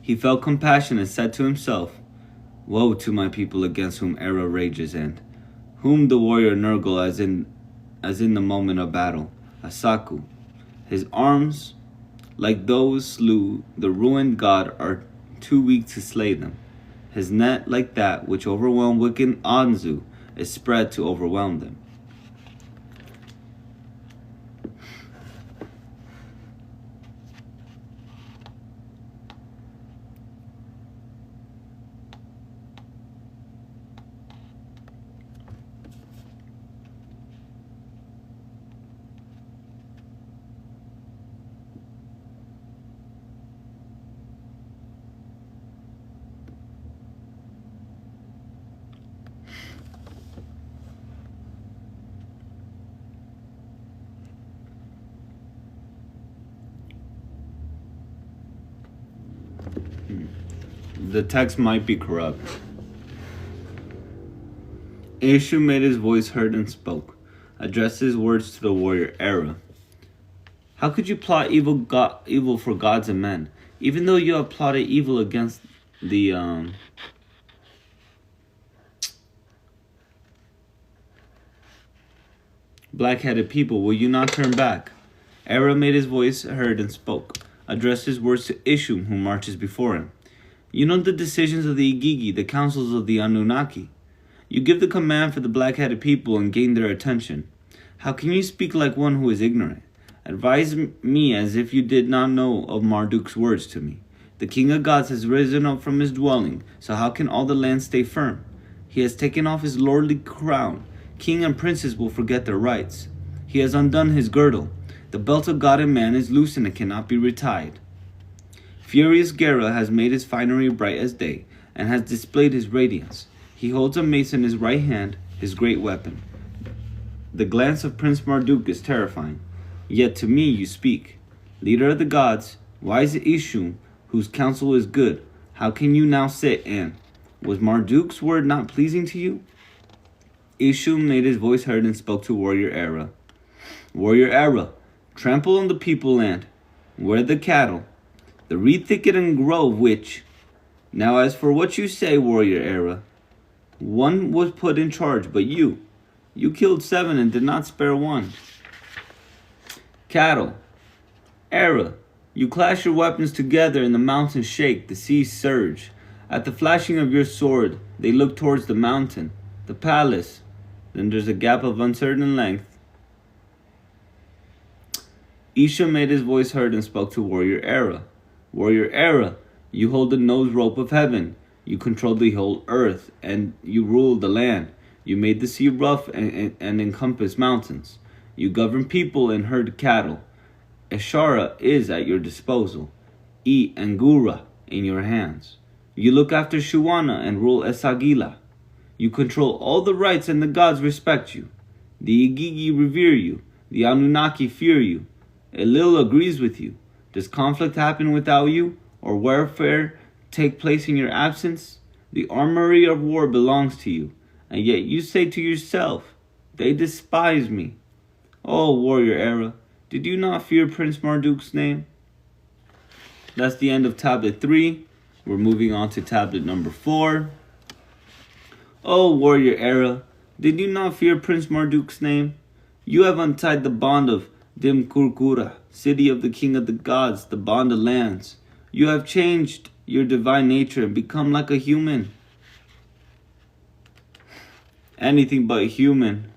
He felt compassion and said to himself, woe to my people against whom Erra rages, and whom the warrior Nergal as in the moment of battle, Asaku. His arms, like those slew the ruined god, are too weak to slay them. His net, like that which overwhelmed wicked Anzu, is spread to overwhelm them. The text might be corrupt. Ishum made his voice heard and spoke, addressed his words to the warrior Erra. How could you plot evil for gods and men, even though you have plotted evil against the black-headed people? Will you not turn back? Erra made his voice heard and spoke, addressed his words to Ishum, who marches before him. You know the decisions of the Igigi, the councils of the Anunnaki. You give the command for the black-headed people and gain their attention. How can you speak like one who is ignorant? Advise me as if you did not know of Marduk's words to me. The king of gods has risen up from his dwelling, so how can all the land stay firm? He has taken off his lordly crown. King and princes will forget their rights. He has undone his girdle. The belt of God and man is loose and it cannot be retied. Furious Erra has made his finery bright as day, and has displayed his radiance. He holds a mace in his right hand, his great weapon. The glance of Prince Marduk is terrifying. Yet to me you speak. Leader of the gods, wise Ishum, whose counsel is good, how can you now sit and... Was Marduk's word not pleasing to you? Ishum made his voice heard and spoke to warrior Erra. Warrior Erra, trample on the people land. Where the cattle? The reed thicket and grove which... Now as for what you say, warrior Erra, one was put in charge, but you killed 7 and did not spare one. Cattle. Erra, you clash your weapons together and the mountains shake, the seas surge. At the flashing of your sword, they look towards the mountain, the palace. Then there's a gap of uncertain length. Ishum made his voice heard and spoke to warrior Erra. Warrior Erra, you hold the nose rope of heaven. You control the whole earth, and you rule the land. You made the sea rough and encompass mountains. You govern people and herd cattle. Eshara is at your disposal. E and Gura in your hands. You look after Shuana and rule Esagila. You control all the rights and the gods respect you. The Igigi revere you. The Anunnaki fear you. Elil agrees with you. Does conflict happen without you, or warfare take place in your absence? The armory of war belongs to you, and yet you say to yourself, they despise me. Oh, warrior Erra, did you not fear Prince Marduk's name? That's the end of tablet 3. We're moving on to tablet number 4. Oh, warrior Erra, did you not fear Prince Marduk's name? You have untied the bond of Dimkurkura, city of the king of the gods, the bond of lands. You have changed your divine nature and become like a human. Anything but human.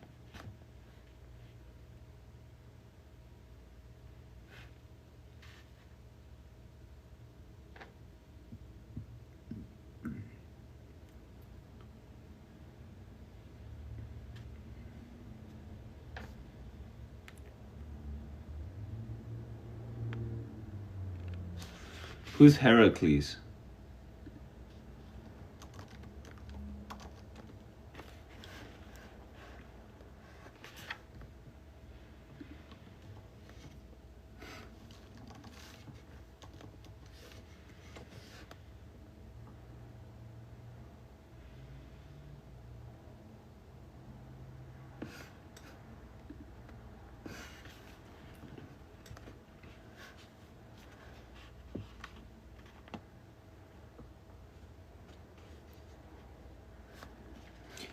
Who's Heracles?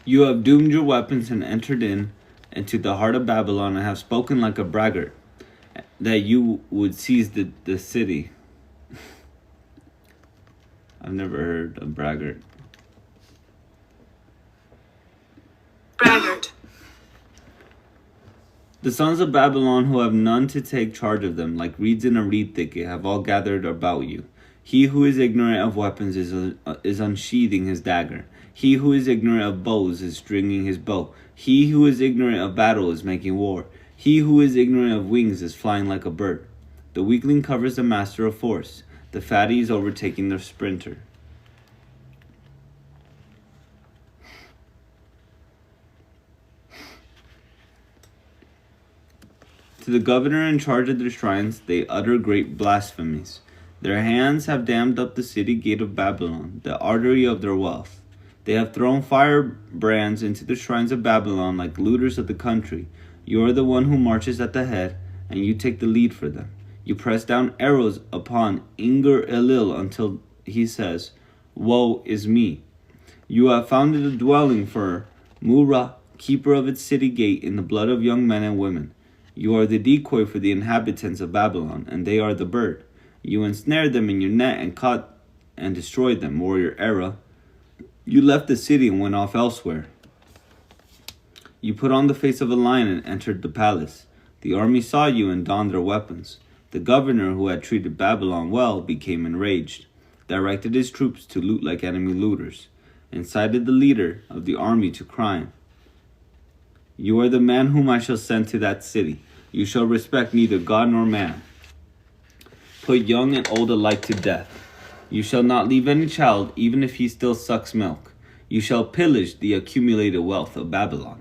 You have doomed your weapons and entered into the heart of Babylon and have spoken like a braggart, that you would seize the city. I've never heard of braggart. Braggart. The sons of Babylon who have none to take charge of them, like reeds in a reed thicket, have all gathered about you. He who is ignorant of weapons is unsheathing his dagger. He who is ignorant of bows is stringing his bow. He who is ignorant of battle is making war. He who is ignorant of wings is flying like a bird. The weakling covers the master of force. The fatty is overtaking the sprinter. To the governor in charge of their shrines, they utter great blasphemies. Their hands have dammed up the city gate of Babylon, the artery of their wealth. They have thrown firebrands into the shrines of Babylon like looters of the country. You are the one who marches at the head, and you take the lead for them. You press down arrows upon Inger Elil until he says, "Woe is me." You have founded a dwelling for Murrah, keeper of its city gate, in the blood of young men and women. You are the decoy for the inhabitants of Babylon, and they are the bird. You ensnared them in your net and caught and destroyed them, warrior Erra. You left the city and went off elsewhere. You put on the face of a lion and entered the palace. The army saw you and donned their weapons. The governor, who had treated Babylon well, became enraged, directed his troops to loot like enemy looters, incited the leader of the army to crime. You are the man whom I shall send to that city. You shall respect neither God nor man. Put young and old alike to death. You shall not leave any child, even if he still sucks milk. You shall pillage the accumulated wealth of Babylon.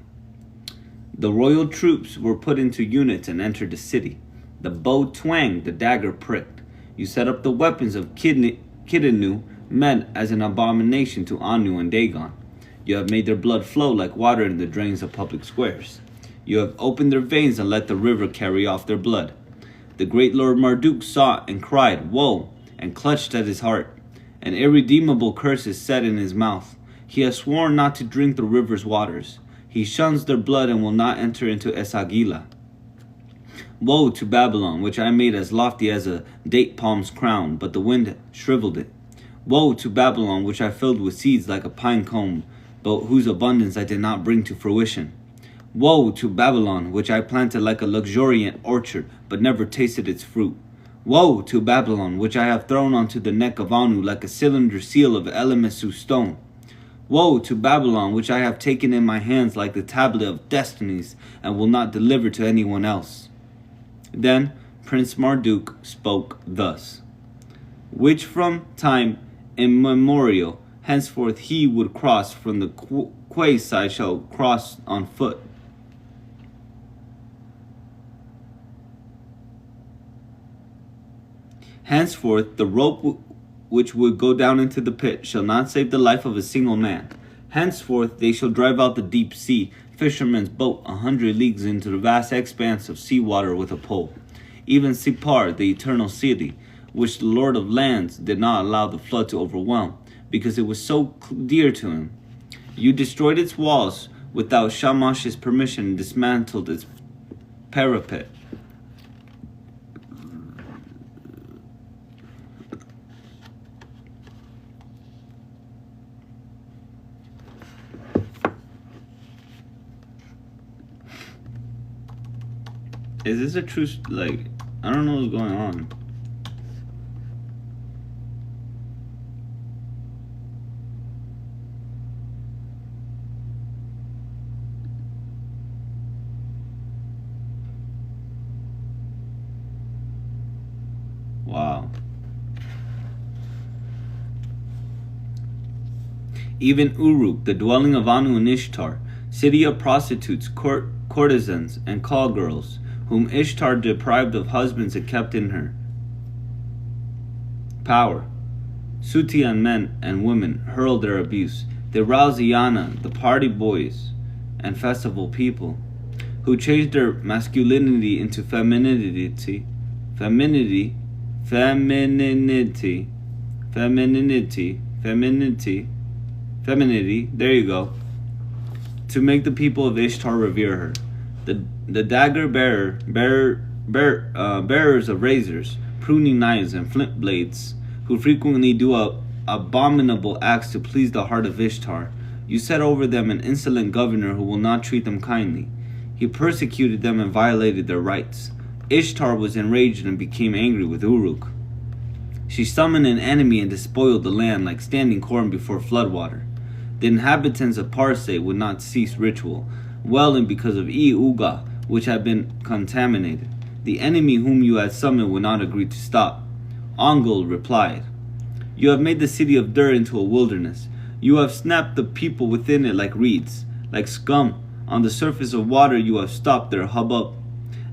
The royal troops were put into units and entered the city. The bow twanged, the dagger pricked. You set up the weapons of Kidenu, meant as an abomination to Anu and Dagon. You have made their blood flow like water in the drains of public squares. You have opened their veins and let the river carry off their blood. The great Lord Marduk saw and cried, "Woe!" and clutched at his heart. An irredeemable curse is set in his mouth. He has sworn not to drink the river's waters. He shuns their blood and will not enter into Esagila. Woe to Babylon, which I made as lofty as a date palm's crown, but the wind shriveled it. Woe to Babylon, which I filled with seeds like a pine cone, but whose abundance I did not bring to fruition. Woe to Babylon, which I planted like a luxuriant orchard, but never tasted its fruit. Woe to Babylon, which I have thrown onto the neck of Anu like a cylinder seal of Elemesu stone. Woe to Babylon, which I have taken in my hands like the tablet of destinies, and will not deliver to anyone else. Then Prince Marduk spoke thus, which from time immemorial henceforth he would cross from the quays I shall cross on foot. Henceforth the rope which would go down into the pit shall not save the life of a single man. Henceforth they shall drive out the deep sea, fisherman's boat 100 leagues into the vast expanse of sea water with a pole. Even Sipar, the eternal city, which the Lord of lands did not allow the flood to overwhelm, because it was so dear to him. You destroyed its walls without Shamash's permission and dismantled its parapet. Is this a true, I don't know what's going on. Wow. Even Uruk, the dwelling of Anu and Ishtar, city of prostitutes, courtesans, and call girls, whom Ishtar deprived of husbands and kept in her power. Sutian men and women hurled their abuse. They roused Iana, the party boys and festival people, who changed their masculinity into femininity. There you go. To make the people of Ishtar revere her. The dagger bearers of razors, pruning knives, and flint blades, who frequently do abominable acts to please the heart of Ishtar. You set over them an insolent governor who will not treat them kindly. He persecuted them and violated their rights. Ishtar was enraged and became angry with Uruk. She summoned an enemy and despoiled the land like standing corn before floodwater. The inhabitants of Parseh would not cease ritual, wailing because of Uga, which had been contaminated. The enemy whom you had summoned would not agree to stop. Ongol replied, "You have made the city of Dur into a wilderness. You have snapped the people within it like reeds. Like scum on the surface of water you have stopped their hubbub.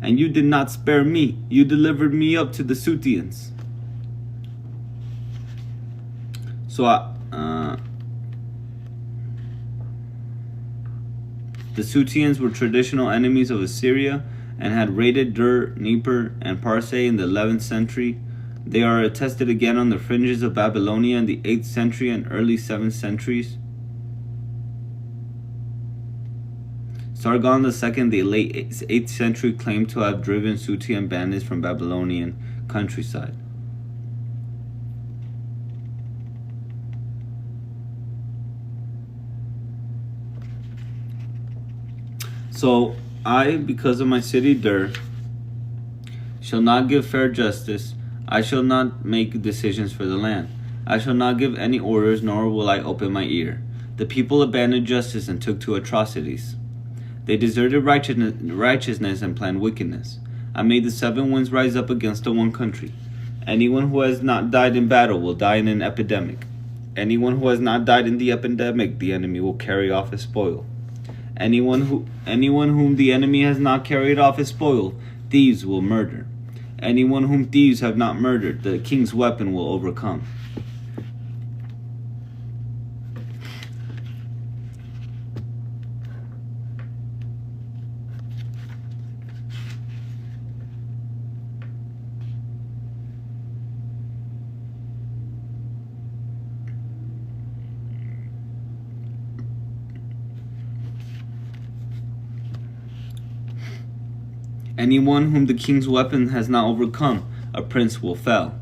And you did not spare me. You delivered me up to the Sutians." The Sutians were traditional enemies of Assyria and had raided Dur, Dnieper, and Parsay in the 11th century. They are attested again on the fringes of Babylonia in the 8th century and early 7th centuries. Sargon II, the late 8th century, claimed to have driven Sutian bandits from Babylonian countryside. So I, because of my city Dur, shall not give fair justice. I shall not make decisions for the land. I shall not give any orders, nor will I open my ear. The people abandoned justice and took to atrocities. They deserted righteousness and planned wickedness. I made the 7 winds rise up against the one country. Anyone who has not died in battle will die in an epidemic. Anyone who has not died in the epidemic, the enemy will carry off as spoil. Anyone whom the enemy has not carried off as spoil, thieves will murder. Anyone whom thieves have not murdered, the king's weapon will overcome. Anyone whom the king's weapon has not overcome, a prince will fell.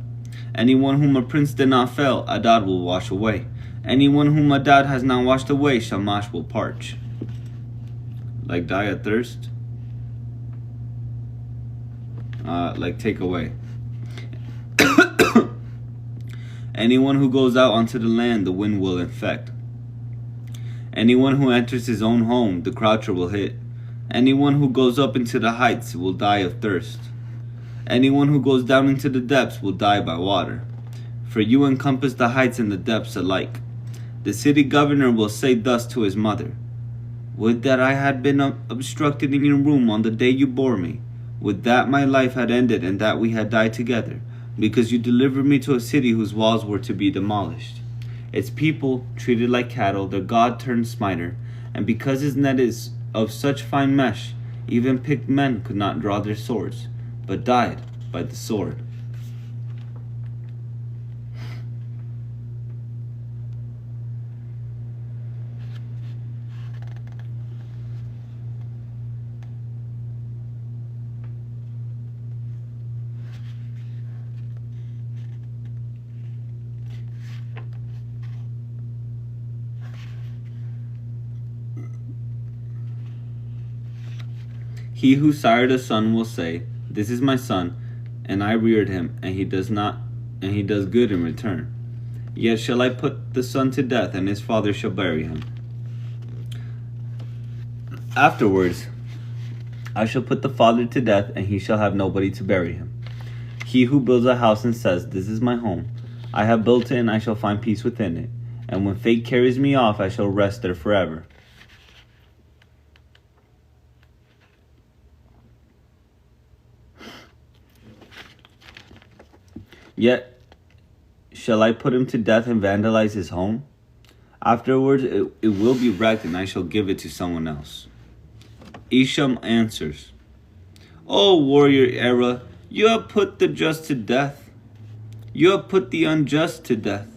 Anyone whom a prince did not fell, Adad will wash away. Anyone whom Adad has not washed away, Shamash will parch. Like die of thirst? Like take away. Anyone who goes out onto the land, the wind will infect. Anyone who enters his own home, the croucher will hit. Anyone who goes up into the heights will die of thirst. Anyone who goes down into the depths will die by water. For you encompass the heights and the depths alike. The city governor will say thus to his mother, would that I had been obstructed in your womb on the day you bore me. Would that my life had ended and that we had died together, because you delivered me to a city whose walls were to be demolished. Its people treated like cattle, their God turned smiter, and because his net is of such fine mesh, even picked men could not draw their swords, but died by the sword. He who sired a son will say, this is my son, and I reared him, and he does good in return. Yet shall I put the son to death, and his father shall bury him. Afterwards I shall put the father to death, and he shall have nobody to bury him. He who builds a house and says, this is my home, I have built it, and I shall find peace within it. And when fate carries me off, I shall rest there forever. Yet shall I put him to death and vandalize his home? Afterwards it will be wrecked, and I shall give it to someone else. Ishum answers, O warrior Erra, you have put the just to death. You have put the unjust to death.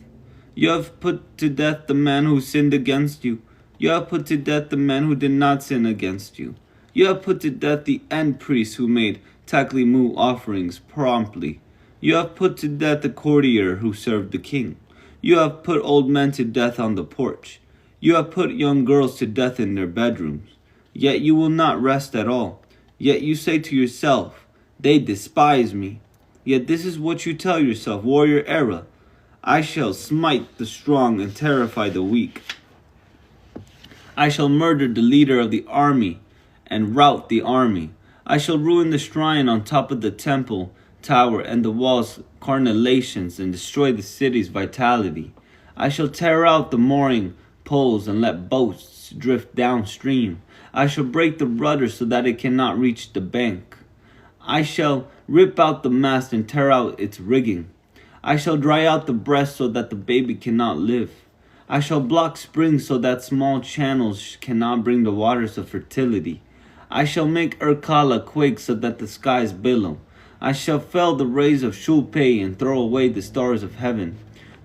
You have put to death the man who sinned against you. You have put to death the man who did not sin against you. You have put to death the end priest who made taklimu offerings promptly. You have put to death the courtier who served the king. You have put old men to death on the porch. You have put young girls to death in their bedrooms. Yet you will not rest at all. Yet you say to yourself, they despise me. Yet this is what you tell yourself, warrior Erra, I shall smite the strong and terrify the weak. I shall murder the leader of the army and rout the army. I shall ruin the shrine on top of the temple tower and the walls' carnellations, and destroy the city's vitality. I shall tear out the mooring poles and let boats drift downstream. I shall break the rudder so that it cannot reach the bank. I shall rip out the mast and tear out its rigging. I shall dry out the breast so that the baby cannot live. I shall block springs so that small channels cannot bring the waters of fertility. I shall make Erkala quake so that the skies billow. I shall fell the rays of Shulpei and throw away the stars of heaven.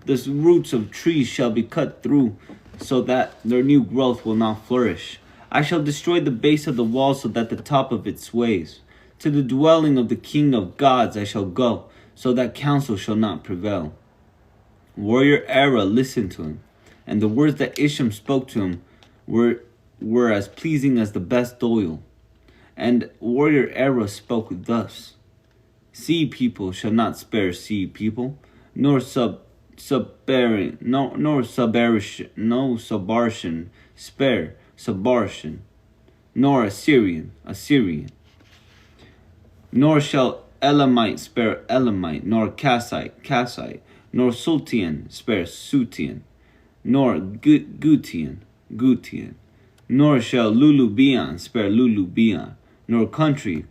The roots of trees shall be cut through so that their new growth will not flourish. I shall destroy the base of the wall so that the top of it sways. To the dwelling of the King of gods I shall go, so that counsel shall not prevail. Warrior Erra listened to him, and the words that Ishum spoke to him were as pleasing as the best oil. And warrior Erra spoke thus: Sea people shall not spare sea people, nor subartian spare subartian, nor Assyrian. Nor shall Elamite spare Elamite, nor Kassite, nor Sultian spare Sutian, nor Gutian, nor shall Lulubian spare Lulubian, nor country,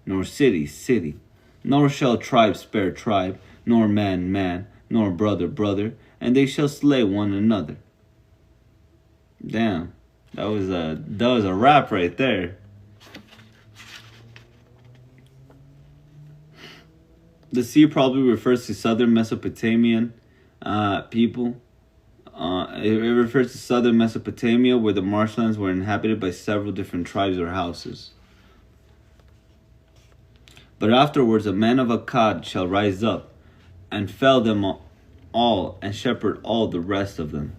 nor city, nor shall tribe spare tribe, nor man, nor brother, and they shall slay one another. Damn, that was a rap right there. The sea probably refers to southern Mesopotamian people. It refers to southern Mesopotamia, where the marshlands were inhabited by several different tribes or houses. But afterwards a man of Akkad shall rise up, and fell them all, and shepherd all the rest of them.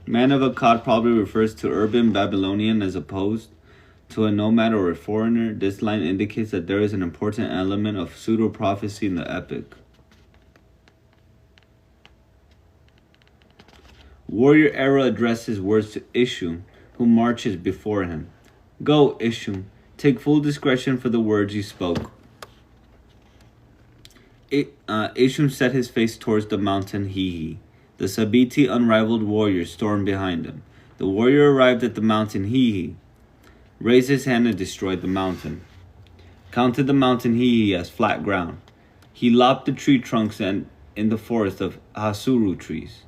Man of Akkad probably refers to urban Babylonian as opposed to a nomad or a foreigner. This line indicates that there is an important element of pseudo-prophecy in the epic. Warrior Erra addresses words to Ishum, who marches before him. Go, Ishum, take full discretion for the words you spoke. Ishum set his face towards the mountain Hihi. The Sabiti, unrivaled warrior, stormed behind him. The warrior arrived at the mountain Hihi, raised his hand and destroyed the mountain. Counted the mountain Hihi as flat ground. He lopped the tree trunks and in the forest of Hasuru trees.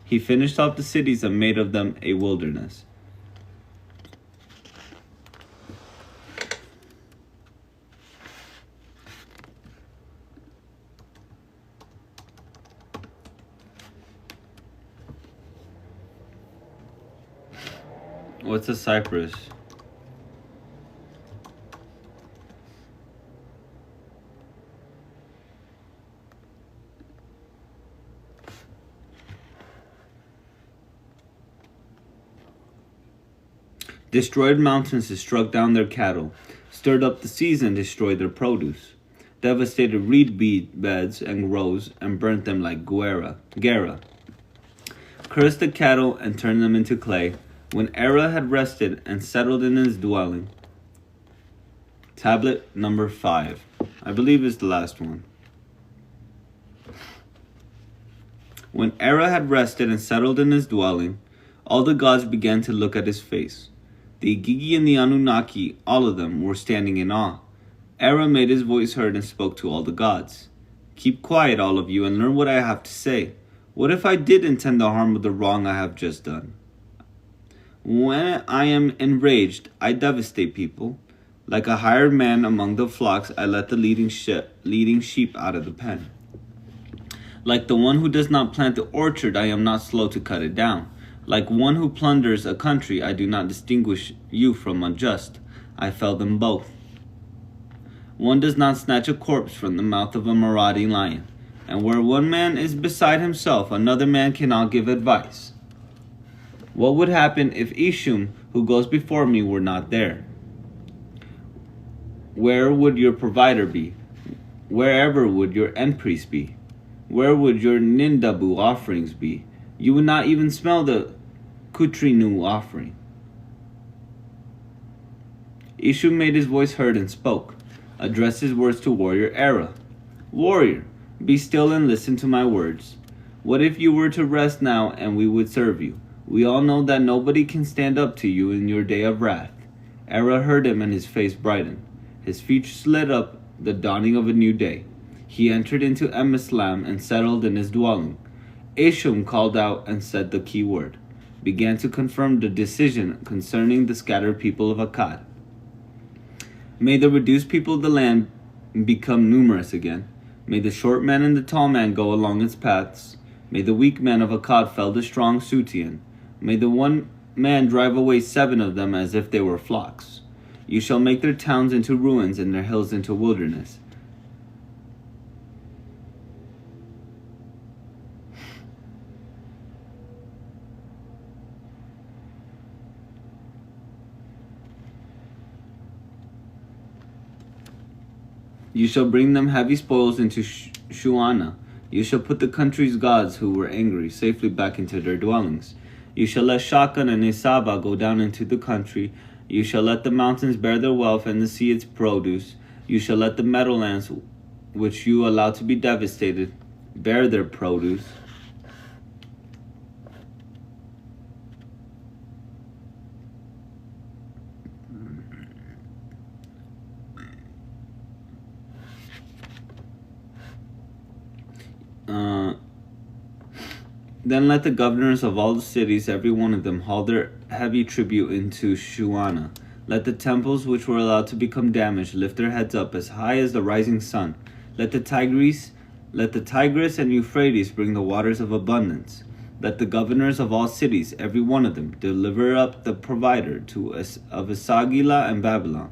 He finished off the cities and made of them a wilderness. What's a cypress? Destroyed mountains to struck down their cattle, stirred up the seas and destroyed their produce, devastated reed beds and groves and burnt them like Gera, cursed the cattle and turned them into clay. When Erra had rested and settled in his dwelling. Tablet number 5. I believe is the last one. When Erra had rested and settled in his dwelling, all the gods began to look at his face. The Igigi and the Anunnaki, all of them, were standing in awe. Erra made his voice heard and spoke to all the gods. Keep quiet, all of you, and learn what I have to say. What if I did intend the harm of the wrong I have just done? When I am enraged, I devastate people. Like a hired man among the flocks, I let the leading sheep out of the pen. Like the one who does not plant the orchard, I am not slow to cut it down. Like one who plunders a country, I do not distinguish you from unjust. I fell them both. One does not snatch a corpse from the mouth of a marauding lion. And where one man is beside himself, another man cannot give advice. What would happen if Ishum, who goes before me, were not there? Where would your provider be? Wherever would your end priest be? Where would your Nindabu offerings be? You would not even smell the Kutrinu offering. Ishum made his voice heard and spoke, addressed his words to warrior Erra. Warrior, be still and listen to my words. What if you were to rest now and we would serve you? We all know that nobody can stand up to you in your day of wrath. Erra heard him, and his face brightened. His features lit up the dawning of a new day. He entered into Emislam and settled in his dwelling. Ishum called out and said the key word, began to confirm the decision concerning the scattered people of Akkad. May the reduced people of the land become numerous again. May the short man and the tall man go along its paths. May the weak man of Akkad fell the strong Sutian. May the one man drive away 7 of them as if they were flocks. You shall make their towns into ruins and their hills into wilderness. You shall bring them heavy spoils into Shuana. You shall put the country's gods who were angry safely back into their dwellings. You shall let Shakan and Isaba go down into the country. You shall let the mountains bear their wealth and the sea its produce. You shall let the meadowlands, which you allow to be devastated, bear their produce. Then let the governors of all the cities, every one of them, haul their heavy tribute into Shuana. Let the temples which were allowed to become damaged lift their heads up as high as the rising sun. Let the Tigris and Euphrates bring the waters of abundance. Let the governors of all cities, every one of them, deliver up the provider of Esagila and Babylon.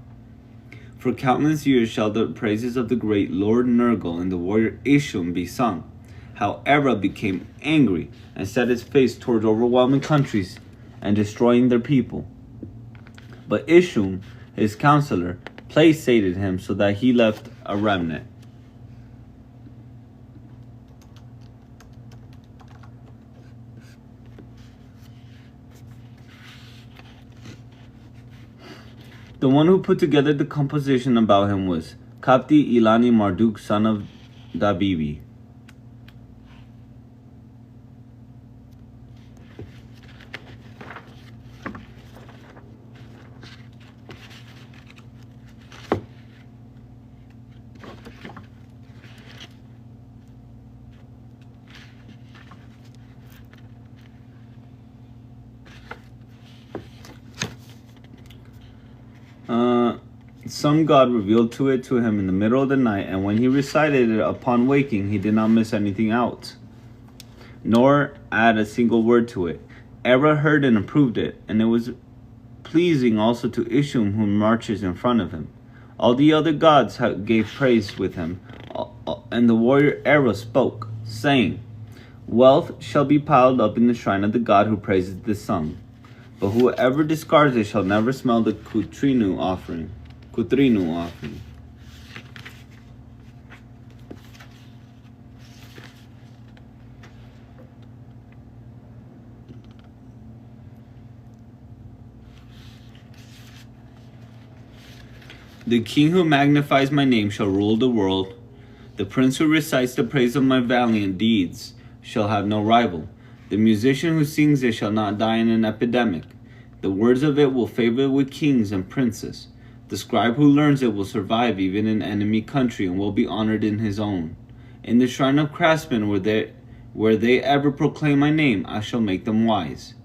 For countless years shall the praises of the great Lord Nergal and the warrior Ishum be sung. How Erra became angry and set his face towards overwhelming countries and destroying their people. But Ishum, his counselor, placated him so that he left a remnant. The one who put together the composition about him was Kapti Ilani Marduk, son of Dabibi. Some god revealed it to him in the middle of the night, and when he recited it upon waking, he did not miss anything out, nor add a single word to it. Erra heard and approved it, and it was pleasing also to Ishum, who marches in front of him. All the other gods gave praise with him, and the warrior Erra spoke, saying, Wealth shall be piled up in the shrine of the god who praises the sun, but whoever discards it shall never smell the Kutrinu offering. The king who magnifies my name shall rule the world. The prince who recites the praise of my valiant deeds shall have no rival. The musician who sings it shall not die in an epidemic. The words of it will favor with kings and princes. The scribe who learns it will survive even in enemy country and will be honored in his own. In the shrine of craftsmen where they ever proclaim my name, I shall make them wise.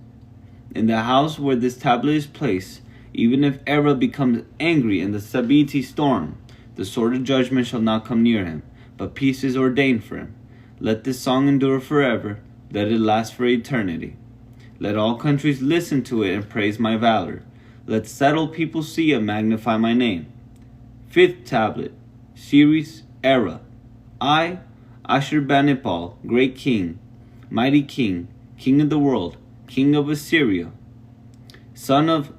In the house where this tablet is placed, even if Erra becomes angry in the Sabiti storm, the sword of judgment shall not come near him, but peace is ordained for him. Let this song endure forever, let it last for eternity. Let all countries listen to it and praise my valor. Let settled people see and magnify my name. 5th tablet, series Erra. I, Ashurbanipal, great king, mighty king, king of the world, king of Assyria, son of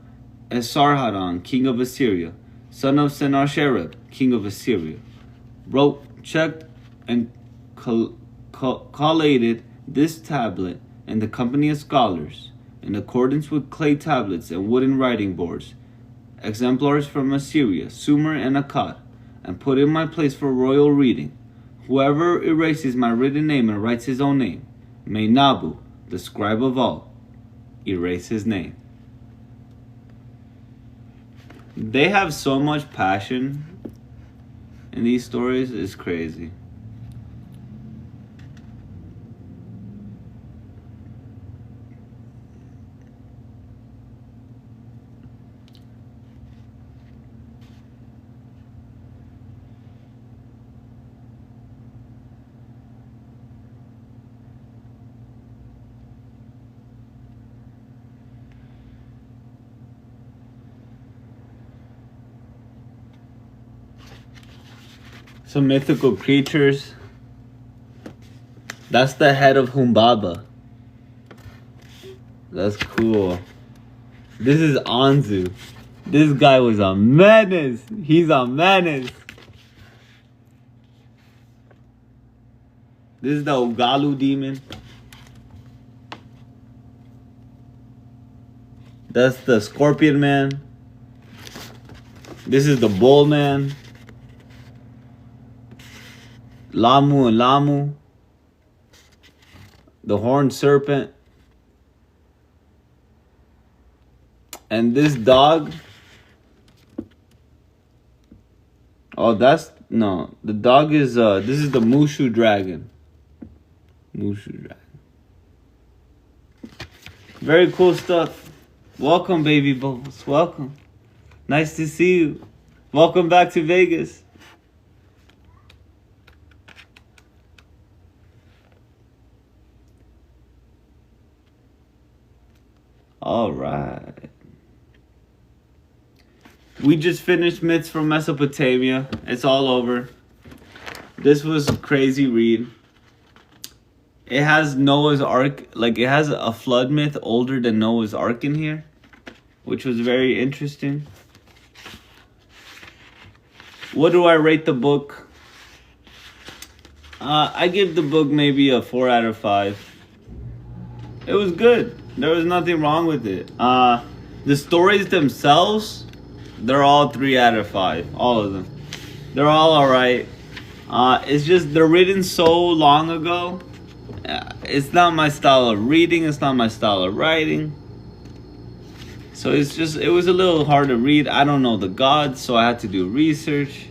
Esarhaddon, king of Assyria, son of Sennacherib, king of Assyria, wrote, checked, and collated this tablet in the company of scholars, in accordance with clay tablets and wooden writing boards, exemplars from Assyria, Sumer, and Akkad, and put in my place for royal reading. Whoever erases my written name and writes his own name, may Nabu, the scribe of all, erase his name. They have so much passion in these stories, it's crazy. Some mythical creatures. That's the head of Humbaba. That's cool. This is Anzu. This guy was a menace. He's a menace. This is the Ugalu demon. That's the Scorpion Man. This is the Bull Man. Lamu and Lamu. The Horned Serpent. And this dog. Oh, that's... No. The dog is... This is the Mushu Dragon. Mushu Dragon. Very cool stuff. Welcome, baby bubbles. Welcome. Nice to see you. Welcome back to Vegas. All right. We just finished Myths from Mesopotamia. It's all over. This was a crazy read. It has Noah's Ark. Like, it has a flood myth older than Noah's Ark in here, which was very interesting. What do I rate the book? I give the book maybe a 4 out of 5. It was good. There was nothing wrong with it. The stories themselves, they're all 3 out of 5. All of them. They're all alright. It's just they're written so long ago. It's not my style of reading. It's not my style of writing. So it was a little hard to read. I don't know the gods, so I had to do research.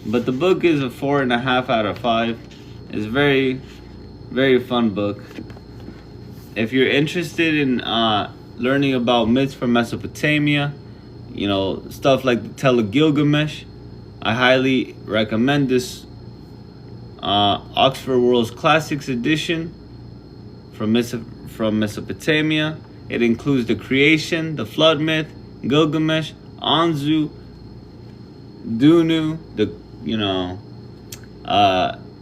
But the book is a 4.5 out of 5. It's very, very fun book. If you're interested in learning about myths from Mesopotamia, you know, stuff like the Tale of Gilgamesh, I highly recommend this Oxford World's Classics edition from Mesopotamia. It includes the creation, the flood myth, Gilgamesh, Anzu, Dunu, the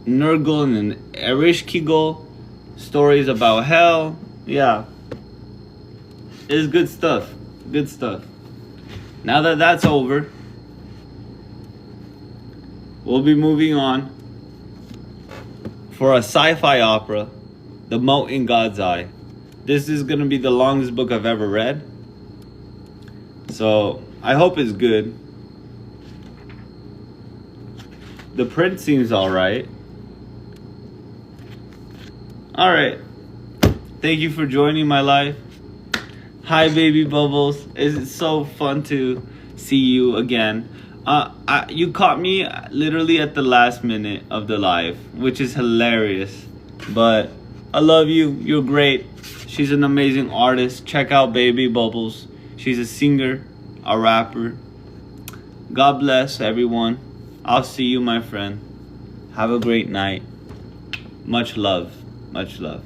Nergal and Erishkigal, stories about hell. Yeah, it's good stuff. Good stuff. Now that that's over, we'll be moving on for a sci-fi opera, The Moat in God's Eye. This is gonna be the longest book I've ever read, so I hope it's good. The print seems alright. Alright. Thank you for joining my life. Hi, baby bubbles. It's so fun to see you again. You caught me literally at the last minute of the live, which is hilarious. But I love you. You're great. She's an amazing artist. Check out Baby Bubbles. She's a singer, a rapper. God bless everyone. I'll see you, my friend. Have a great night. Much love. Much love.